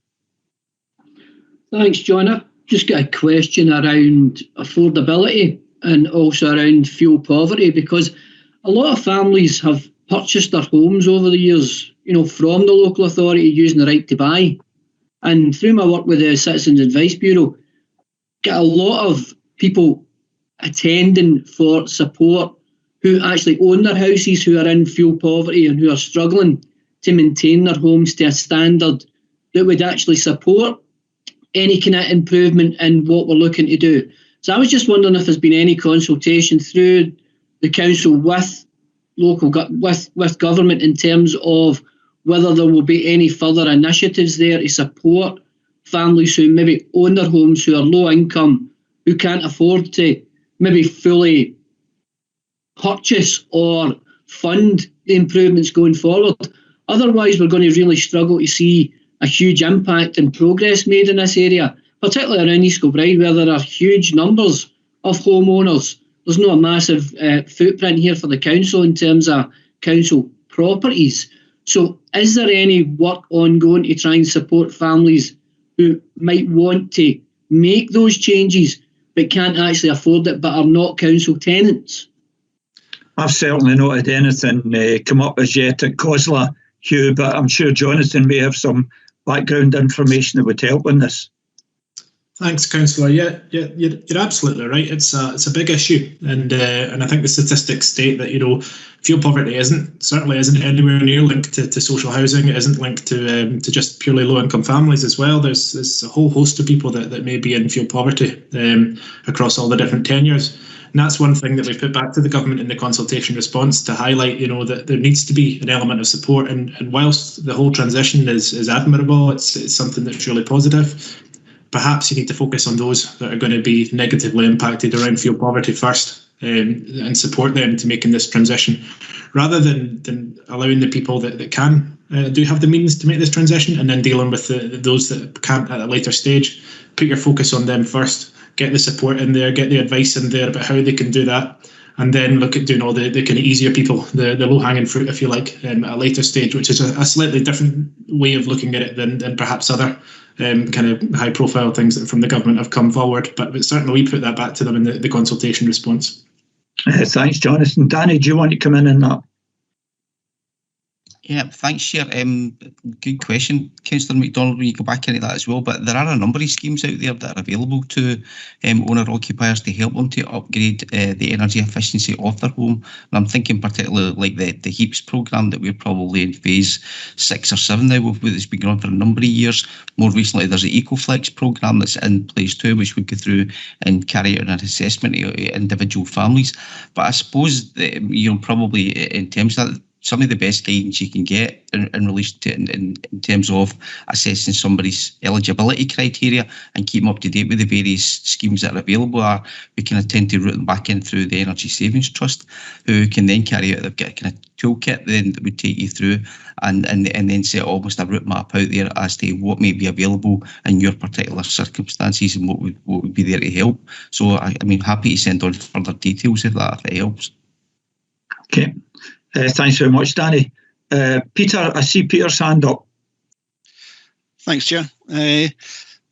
Thanks, John. I've just got a question around affordability and also around fuel poverty, because a lot of families have purchased their homes over the years, from the local authority using the right to buy. And through my work with the Citizens Advice Bureau, get a lot of people attending for support who actually own their houses, who are in fuel poverty and who are struggling to maintain their homes to a standard that would actually support any kind of improvement in what we're looking to do. So I was just wondering if there's been any consultation through the council with with government in terms of whether there will be any further initiatives there to support families who maybe own their homes, who are low income, who can't afford to maybe fully purchase or fund the improvements going forward. Otherwise, we're going to really struggle to see a huge impact and progress made in this area, particularly around East Kilbride, where there are huge numbers of homeowners. There's not a massive footprint here for the council in terms of council properties. So is there any work ongoing to try and support families who might want to make those changes but can't actually afford it, but are not council tenants? I've certainly not had anything come up as yet at COSLA, Hugh, but I'm sure Jonathan may have some background information that would help on this. Thanks, Councillor. Yeah, you're absolutely right. It's a big issue, and I think the statistics state that fuel poverty certainly isn't anywhere near linked to social housing. It isn't linked to just purely low income families as well. There's a whole host of people that may be in fuel poverty across all the different tenures. And that's one thing that we put back to the government in the consultation response, to highlight, that there needs to be an element of support. And whilst the whole transition is admirable, it's something that's really positive. Perhaps you need to focus on those that are going to be negatively impacted around fuel poverty first, and support them to making this transition, rather than allowing the people that can do have the means to make this transition and then dealing with those that can't at a later stage. Put your focus on them first. Get the support in there, get the advice in there about how they can do that, and then look at doing all the kind of easier people, the low-hanging fruit, if you like, at a later stage, which is a slightly different way of looking at it than perhaps other kind of high-profile things that from the government have come forward. But certainly we put that back to them in the consultation response. Thanks, Jonathan. Danny, do you want to come in on that? Yeah, thanks, Chair. Good question, Councillor MacDonald, when you go back into that as well. But there are a number of schemes out there that are available to owner-occupiers to help them to upgrade the energy efficiency of their home. And I'm thinking particularly like the HEAPS programme that we're probably in phase 6 or 7 now, it's been going on for a number of years. More recently, there's the EcoFlex programme that's in place too, which would go through and carry out an assessment of individual families. But I suppose that, probably in terms of that, some of the best guidance you can get in relation to in terms of assessing somebody's eligibility criteria and keep them up to date with the various schemes that are available are we kind of tend to route them back in through the Energy Savings Trust, who can then carry out, they've got a kind of toolkit then that would take you through and then set almost a route map out there as to what may be available in your particular circumstances and what would be there to help. So I mean, happy to send on further details if it helps. Okay. Thanks very much, Danny. Peter, I see Peter's hand up. Thanks, Chair.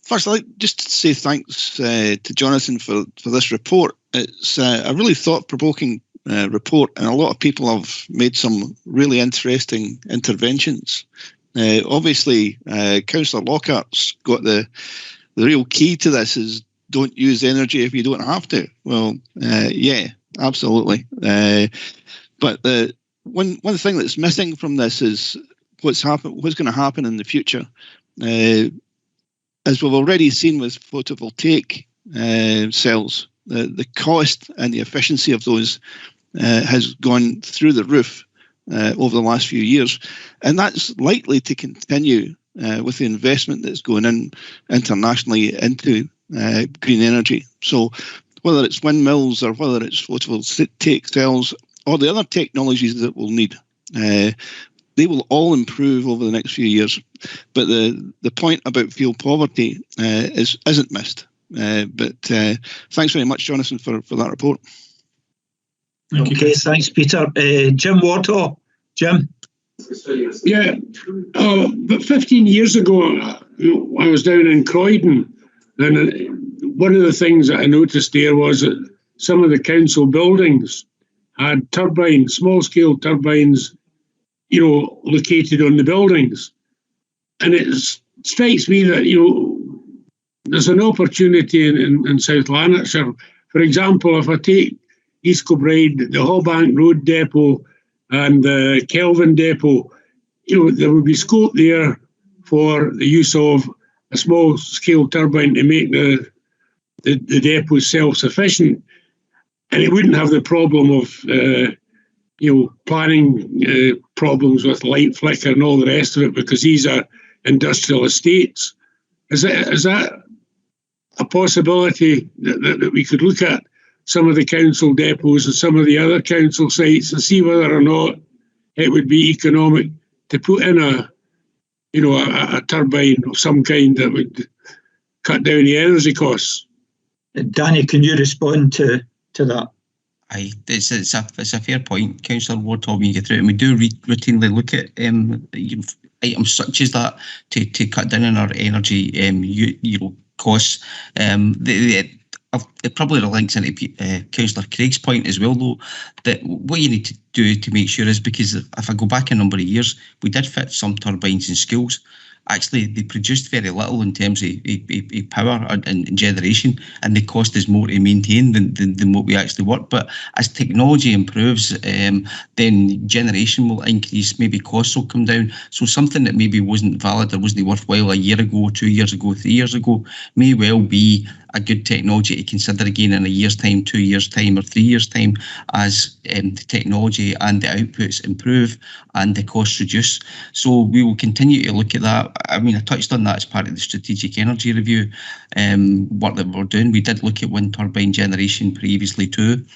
First, I'd like just to say thanks to Jonathan for this report. It's a really thought-provoking report, and a lot of people have made some really interesting interventions. Obviously, Councillor Lockhart's got the real key to this is don't use energy if you don't have to. Well, yeah, absolutely. But the one thing that's missing from this is what's going to happen in the future. As we've already seen with photovoltaic cells, the cost and the efficiency of those has gone through the roof over the last few years, and that's likely to continue with the investment that's going in internationally into green energy. So whether it's windmills or whether it's photovoltaic cells or the other technologies that we'll need, they will all improve over the next few years. But the point about fuel poverty isn't missed. But thanks very much, Jonathan, for that report. Okay, thanks, Peter. Jim Wardhaw. Jim? Yeah, but 15 years ago, I was down in Croydon, and one of the things that I noticed there was that some of the council buildings had turbines, small-scale turbines, located on the buildings. And it strikes me that, there's an opportunity in South Lanarkshire. For example, if I take East Kilbride, the Hallbank Road depot and the Kelvin depot, there would be scope there for the use of a small-scale turbine to make the depot self-sufficient. And it wouldn't have the problem of, planning problems with light flicker and all the rest of it, because these are industrial estates. Is that a possibility that we could look at some of the council depots and some of the other council sites and see whether or not it would be economic to put in a turbine of some kind that would cut down the energy costs? Danny, can you respond to that? Aye, it's a fair point, Councillor Wardhaw, when you get through it. And we do routinely look at items such as that to cut down on our energy costs. It probably links into Councillor Craig's point as well, though, that what you need to do to make sure is, because if I go back a number of years, we did fit some turbines in schools. Actually, they produced very little in terms of power and generation, and the cost is more to maintain than what we actually work. But as technology improves, then generation will increase, maybe costs will come down. So something that maybe wasn't valid or wasn't worthwhile a year ago, 2 years ago, 3 years ago, may well be a good technology to consider again in a year's time, 2 years' time, or 3 years' time, as the technology and the outputs improve and the costs reduce. So we will continue to look at that. I mean, I touched on that as part of the strategic energy review work that we're doing. We did look at wind turbine generation previously too.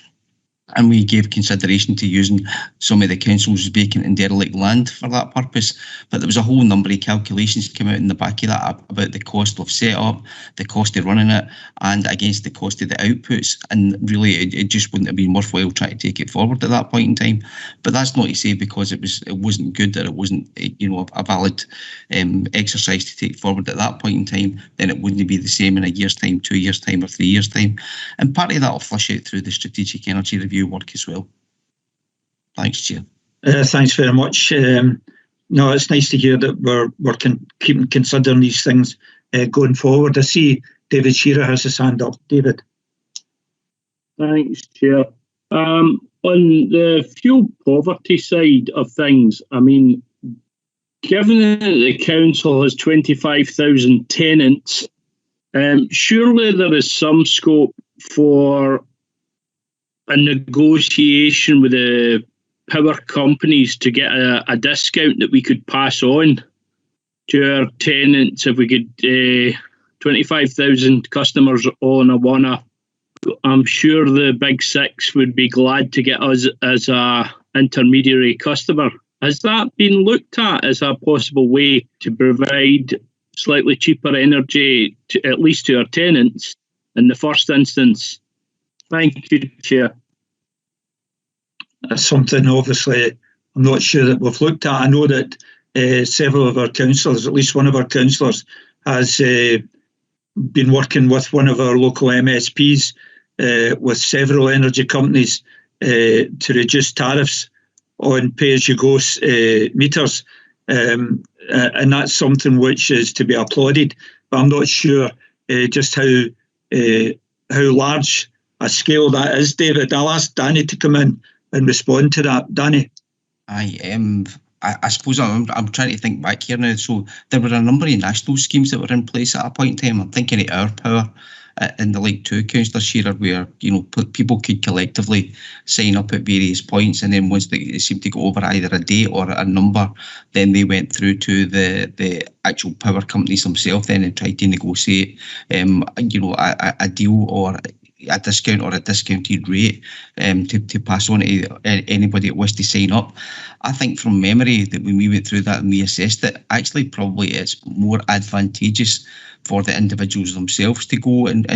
And we gave consideration to using some of the council's vacant and derelict land for that purpose. But there was a whole number of calculations came out in the back of that about the cost of setup, the cost of running it, and against the cost of the outputs. And really, it just wouldn't have been worthwhile trying to take it forward at that point in time. But that's not to say because it wasn't good, or it wasn't, you know, a valid exercise to take forward at that point in time, then it wouldn't be the same in a year's time, 2 years' time, or 3 years' time. And part of that will flush out through the strategic energy review work as well. Thanks, Chair. Thanks very much. No, it's nice to hear that we're keeping considering these things going forward. I see David Shearer has his hand up. David. Thanks, Chair. On the fuel poverty side of things, I mean, given that the council has 25,000 tenants, surely there is some scope for a negotiation with the power companies to get a discount that we could pass on to our tenants if we could 25,000 customers on a one-off. I'm sure the big six would be glad to get us as a intermediary customer. Has that been looked at as a possible way to provide slightly cheaper energy, at least to our tenants in the first instance? Thank you, Chair. That's something, obviously, I'm not sure that we've looked at. I know that several of our councillors, at least one of our councillors, has been working with one of our local MSPs with several energy companies to reduce tariffs on pay-as-you-go meters. And that's something which is to be applauded. But I'm not sure just how large a scale that is, David. I'll ask Danny to come in and respond to that. Danny. I suppose I'm trying to think back here now. So there were a number of national schemes that were in place at a point in time. I'm thinking of Our Power in the Lake 2 councillors here, where, you know, people could collectively sign up at various points, and then once they seemed to go over either a date or a number, then they went through to the actual power companies themselves then and tried to negotiate you know, a deal or a discount or a discounted rate to pass on to anybody that wished to sign up. I think from memory that when we went through that and we assessed it, actually probably it's more advantageous for the individuals themselves to go and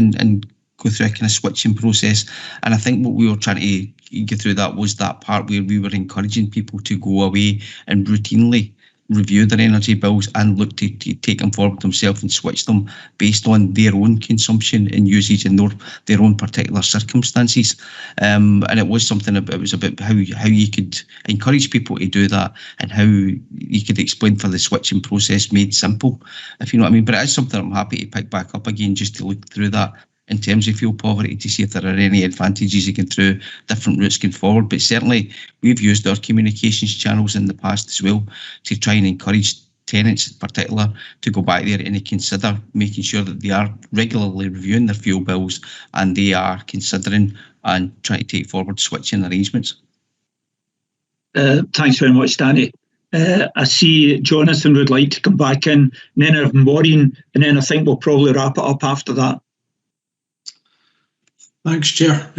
go through a kind of switching process. And I think what we were trying to get through that was that part where we were encouraging people to go away and routinely review their energy bills and look to take them forward themselves and switch them based on their own consumption and usage in their own particular circumstances. And it was something about, it was about how you could encourage people to do that and how you could explain for the switching process made simple, if you know what I mean. But it is something I'm happy to pick back up again, just to look through that in terms of fuel poverty, to see if there are any advantages you can through different routes going forward. But certainly we've used our communications channels in the past as well to try and encourage tenants in particular to go back there and consider making sure that they are regularly reviewing their fuel bills and they are considering and trying to take forward switching arrangements. Thanks very much, Danny. I see Jonathan would like to come back in, and then I have Maureen, and then I think we'll probably wrap it up after that. Thanks, Chair.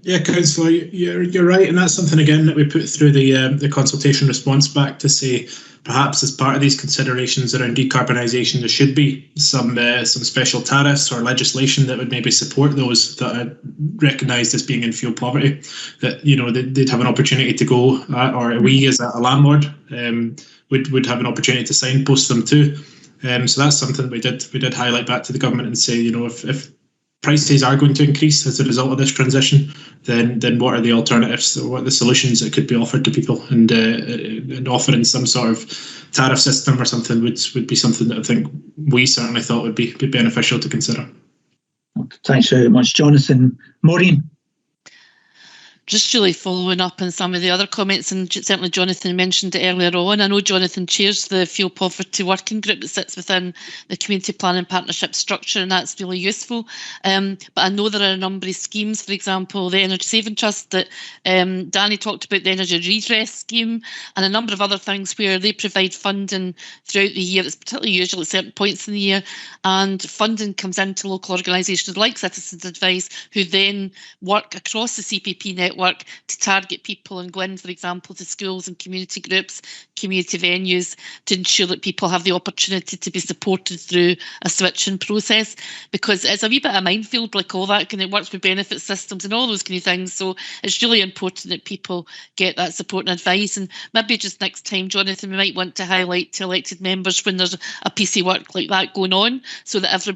Yeah, Councillor, you're right, and that's something again that we put through the consultation response back to say perhaps as part of these considerations around decarbonisation there should be some special tariffs or legislation that would maybe support those that are recognised as being in fuel poverty, that, you know, they'd have an opportunity to go or we as a landlord would have an opportunity to signpost them too. So that's something we did highlight back to the government and say, you know, if prices are going to increase as a result of this transition, then what are the alternatives, or what are the solutions that could be offered to people, and offering some sort of tariff system or something would be something that I think we certainly thought would be beneficial to consider. Thanks very much, Jonathan. Maureen? Just really following up on some of the other comments, and certainly Jonathan mentioned it earlier on. I know Jonathan chairs the Fuel Poverty Working Group that sits within the Community Planning Partnership structure, and that's really useful. But I know there are a number of schemes, for example, the Energy Saving Trust that Danny talked about, the Energy Redress Scheme, and a number of other things where they provide funding throughout the year. It's particularly usual at certain points in the year, and funding comes into local organisations like Citizens Advice, who then work across the CPP network network to target people and go in, for example, to schools and community groups, community venues, to ensure that people have the opportunity to be supported through a switching process, because it's a wee bit of a minefield, like all that, and it works with benefit systems and all those kind of things. So it's really important that people get that support and advice. And maybe just next time, Jonathan, we might want to highlight to elected members when there's a piece of work like that going on, so that so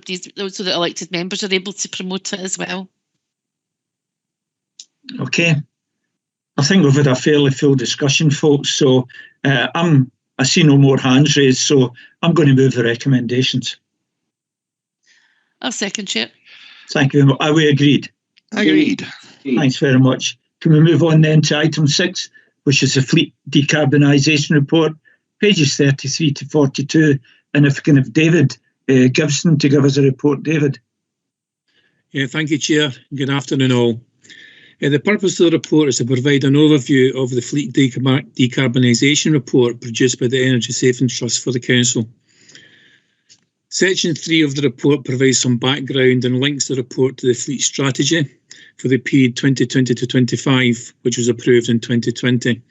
that elected members are able to promote it as well. Okay, I think we've had a fairly full discussion, folks. So I see no more hands raised, so I'm going to move the recommendations. I'll second, Chair. Thank you very much. Are we agreed? Agreed. Thanks very much. Can we move on then to item 6, which is the Fleet Decarbonisation Report, pages 33 to 42. And if we can have David Gibson to give us a report. David. Yeah, thank you, Chair. Good afternoon, all. The purpose of the report is to provide an overview of the Fleet Decarbonisation Report produced by the Energy Savings Trust for the Council. Section 3 of the report provides some background and links the report to the Fleet Strategy for the period 2020 to 25, which was approved in 2020.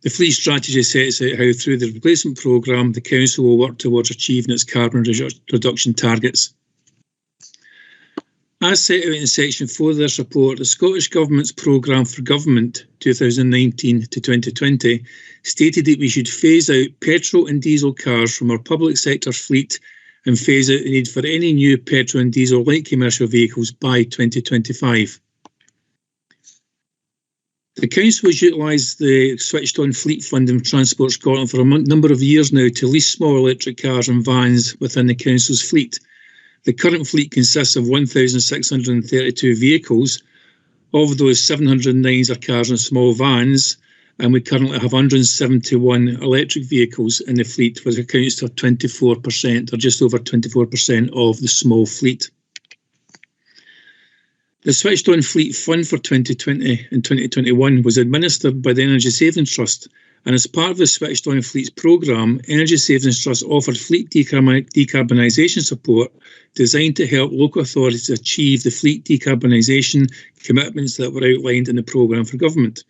The Fleet Strategy sets out how, through the replacement programme, the Council will work towards achieving its carbon reduction targets. As set out in Section 4 of this report, the Scottish Government's Programme for Government 2019 to 2020 stated that we should phase out petrol and diesel cars from our public sector fleet and phase out the need for any new petrol and diesel light commercial vehicles by 2025. The Council has utilised the switched on fleet fund in Transport Scotland for a number of years now to lease small electric cars and vans within the Council's fleet. The current fleet consists of 1,632 vehicles. Of those, 709 are cars and small vans, and we currently have 171 electric vehicles in the fleet, which accounts to 24%, or just over 24% of the small fleet. The Switched On Fleet Fund for 2020 and 2021 was administered by the Energy Savings Trust, and as part of the Switched On Fleets programme, Energy Savings Trust offered fleet decarbonisation support designed to help local authorities achieve the fleet decarbonisation commitments that were outlined in the programme for government.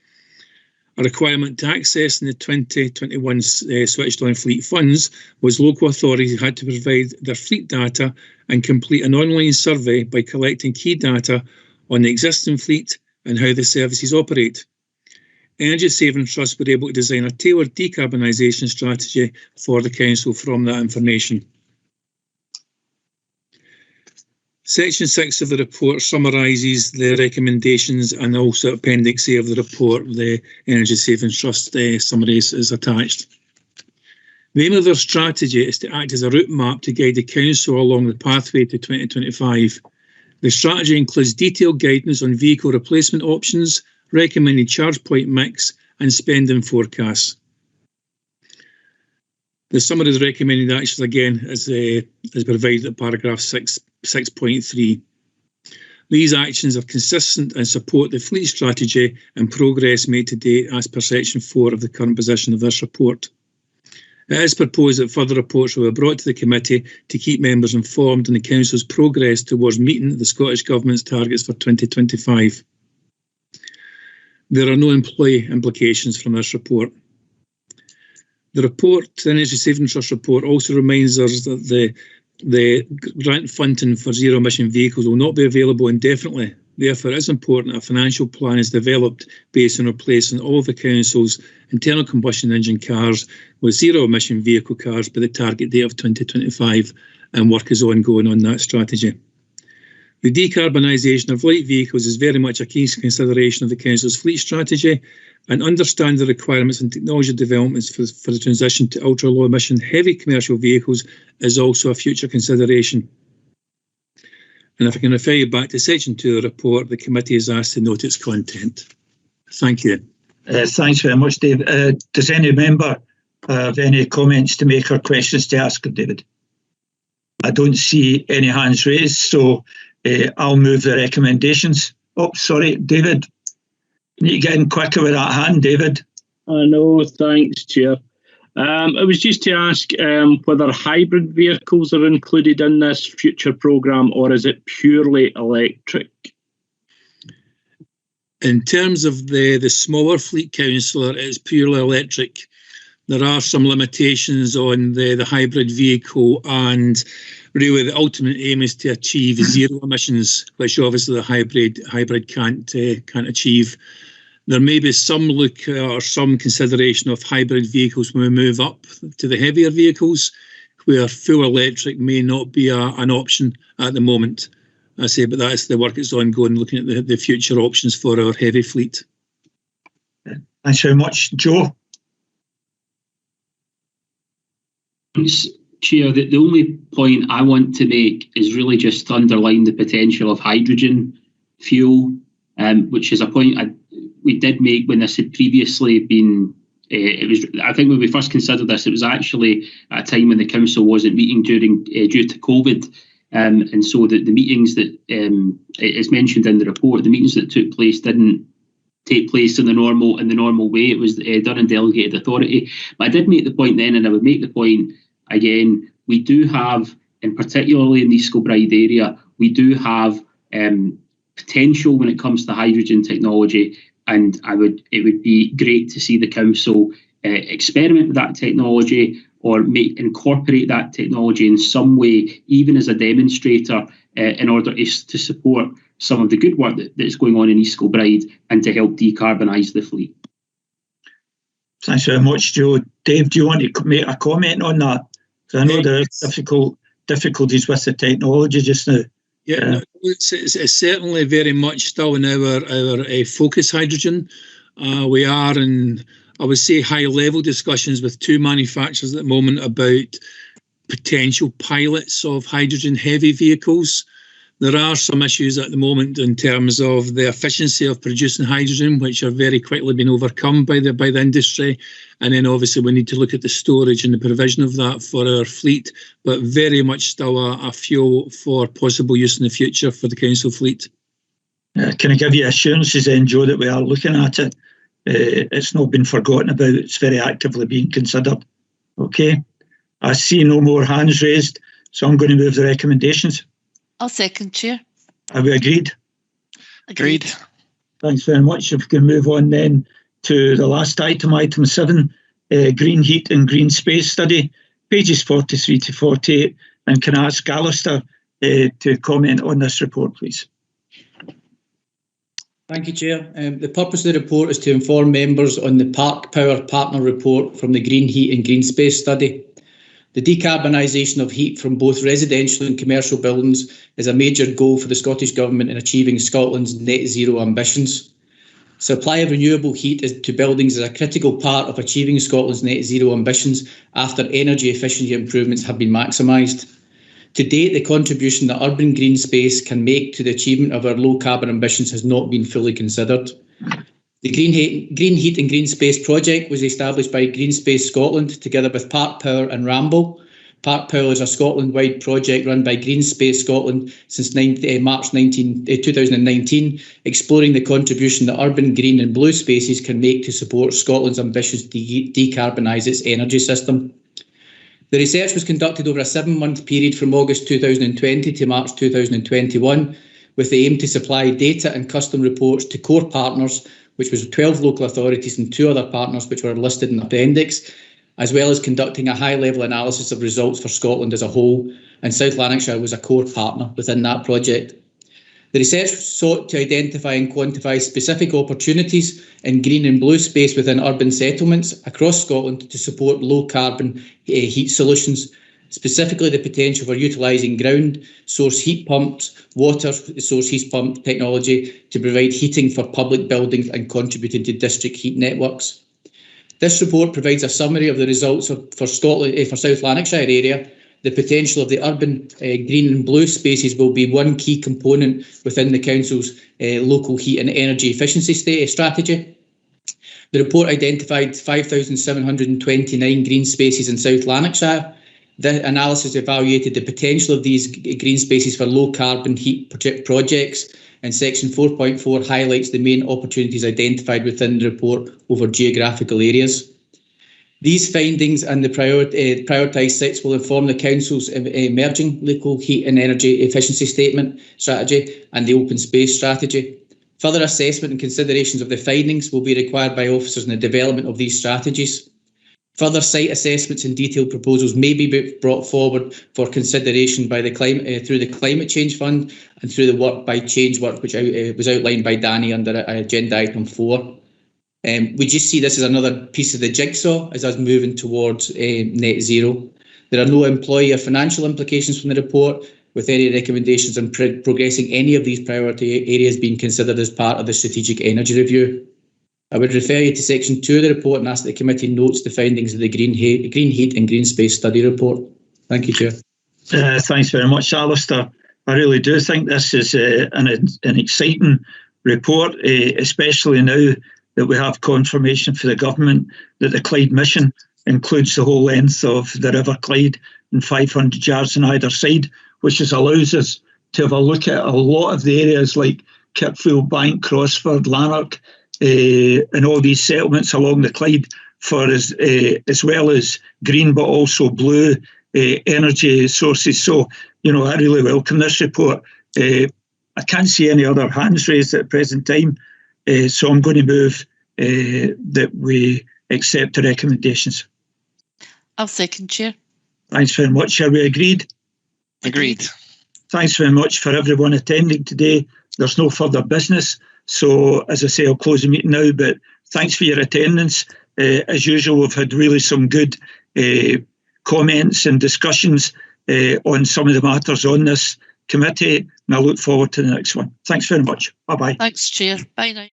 A requirement to access the 2021 Switched On Fleet funds was local authorities had to provide their fleet data and complete an online survey by collecting key data on the existing fleet and how the services operate. Energy Savings Trust were able to design a tailored decarbonisation strategy for the Council from that information. Section 6 of the report summarises the recommendations, and also Appendix A of the report, the Energy Savings Trust summaries is attached. The aim of their strategy is to act as a route map to guide the Council along the pathway to 2025. The strategy includes detailed guidance on vehicle replacement options, recommended charge point mix and spending forecasts. The summary of the recommended actions again is provided at paragraph 6.3. These actions are consistent and support the fleet strategy and progress made to date as per section 4 of the current position of this report. It is proposed that further reports will be brought to the committee to keep members informed on the Council's progress towards meeting the Scottish Government's targets for 2025. There are no employee implications from this report. The report, the Energy Savings Trust report, also reminds us that the grant funding for zero-emission vehicles will not be available indefinitely. Therefore, it is important a financial plan is developed based on replacing all of the Council's internal combustion engine cars with zero-emission vehicle cars by the target date of 2025, and work is ongoing on that strategy. The decarbonisation of light vehicles is very much a key consideration of the Council's fleet strategy, and understanding the requirements and technology developments for the transition to ultra-low emission heavy commercial vehicles is also a future consideration. And if I can refer you back to section 2 of the report, the committee is asked to note its content. Thank you. Thanks very much, Dave. Does any member have any comments to make or questions to ask of David? I don't see any hands raised, so I'll move the recommendations. Oh, sorry, David. You need to get in quicker with that hand, David. No, thanks, Chair. It was just to ask whether hybrid vehicles are included in this future programme, or is it purely electric? In terms of the smaller fleet, councillor, it's purely electric. There are some limitations on the hybrid vehicle, and really the ultimate aim is to achieve zero emissions, which obviously the hybrid can't achieve. There may be some look or some consideration of hybrid vehicles when we move up to the heavier vehicles, where full electric may not be an option at the moment. I say, but that's the work that's ongoing, looking at the future options for our heavy fleet. Thanks very much. Joe? Thanks, Chair. The only point I want to make is really just to underline the potential of hydrogen fuel, which is a point we did make when this had previously been. I think when we first considered this, it was actually at a time when the council wasn't meeting due to COVID. And so the meetings that is mentioned in the report, the meetings that took place didn't take place in the normal way. It was done in delegated authority. But I did make the point then, and I would make the point again. We do have, and particularly in the East Kilbride area, we do have potential when it comes to hydrogen technology. And it would be great to see the council experiment with that technology, or incorporate that technology in some way, even as a demonstrator, in order to support some of the good work that's going on in East Kilbride and to help decarbonise the fleet. Thanks very much, Joe. Dave, do you want to make a comment on that? Because I know there are difficulties with the technology just now. Yeah, it's certainly very much still in our focus hydrogen. We are in, I would say, high-level discussions with two manufacturers at the moment about potential pilots of hydrogen-heavy vehicles. There are some issues at the moment in terms of the efficiency of producing hydrogen, which are very quickly being overcome by the industry. And then obviously we need to look at the storage and the provision of that for our fleet, but very much still a fuel for possible use in the future for the council fleet. Can I give you assurances then, Joe, that we are looking at it? It's not been forgotten about. It's very actively being considered. Okay. I see no more hands raised, so I'm going to move the recommendations. I'll second, Chair. Are we agreed? Agreed. Thanks very much. If we can move on then to the last item, item 7, Green Heat and Green Space Study, pages 43 to 48. And can I ask Alistair to comment on this report, please? Thank you, Chair. The purpose of the report is to inform members on the Park Power Partner Report from the Green Heat and Green Space Study. The decarbonisation of heat from both residential and commercial buildings is a major goal for the Scottish Government in achieving Scotland's net zero ambitions. Supply of renewable heat to buildings is a critical part of achieving Scotland's net zero ambitions after energy efficiency improvements have been maximised. To date, the contribution that urban green space can make to the achievement of our low carbon ambitions has not been fully considered. The Green Heat and Green Space project was established by Green Space Scotland together with Park Power and Ramble. Park Power is a Scotland-wide project run by Green Space Scotland since March 2019, exploring the contribution that urban green and blue spaces can make to support Scotland's ambitions to decarbonise its energy system. The research was conducted over a 7-month period from August 2020 to March 2021, with the aim to supply data and custom reports to core partners, which was 12 local authorities and 2 other partners which were listed in the appendix, as well as conducting a high-level analysis of results for Scotland as a whole, and South Lanarkshire was a core partner within that project. The research sought to identify and quantify specific opportunities in green and blue space within urban settlements across Scotland to support low-carbon heat solutions, specifically the potential for utilising ground source heat pumps, water source heat pump technology to provide heating for public buildings and contributing to district heat networks. This report provides a summary of the results for Scotland, for South Lanarkshire area. The potential of the urban green and blue spaces will be one key component within the Council's local heat and energy efficiency strategy. The report identified 5,729 green spaces in South Lanarkshire. The analysis evaluated the potential of these green spaces for low carbon heat projects, and section 4.4 highlights the main opportunities identified within the report over geographical areas. These findings and the prioritised sites will inform the Council's emerging local heat and energy efficiency statement strategy and the open space strategy. Further assessment and considerations of the findings will be required by officers in the development of these strategies. Further site assessments and detailed proposals may be brought forward for consideration by the through the Climate Change Fund and through the work by change work, which was outlined by Danny under agenda item 4. We just see this as another piece of the jigsaw as us moving towards net zero. There are no employee or financial implications from the report, with any recommendations on progressing any of these priority areas being considered as part of the Strategic Energy Review. I would refer you to section 2 of the report and ask that the committee notes the findings of the Green Heat and Green Space Study report. Thank you, Chair. Thanks very much, Alistair. I really do think this is an exciting report, especially now that we have confirmation for the government that the Clyde mission includes the whole length of the River Clyde and 500 yards on either side, which allows us to have a look at a lot of the areas like Kirkfield Bank, Crossford, Lanark, and all these settlements along the Clyde for as well as green but also blue energy sources. So, I really welcome this report. I can't see any other hands raised at the present time, so I'm going to move that we accept the recommendations. I'll second, Chair. Thanks very much. Are we agreed? Agreed. Thanks very much for everyone attending today. There's no further business. So, as I say, I'll close the meeting now, but thanks for your attendance. As usual, we've had really some good comments and discussions on some of the matters on this committee, and I look forward to the next one. Thanks very much. Bye-bye. Thanks, Chair. Bye now.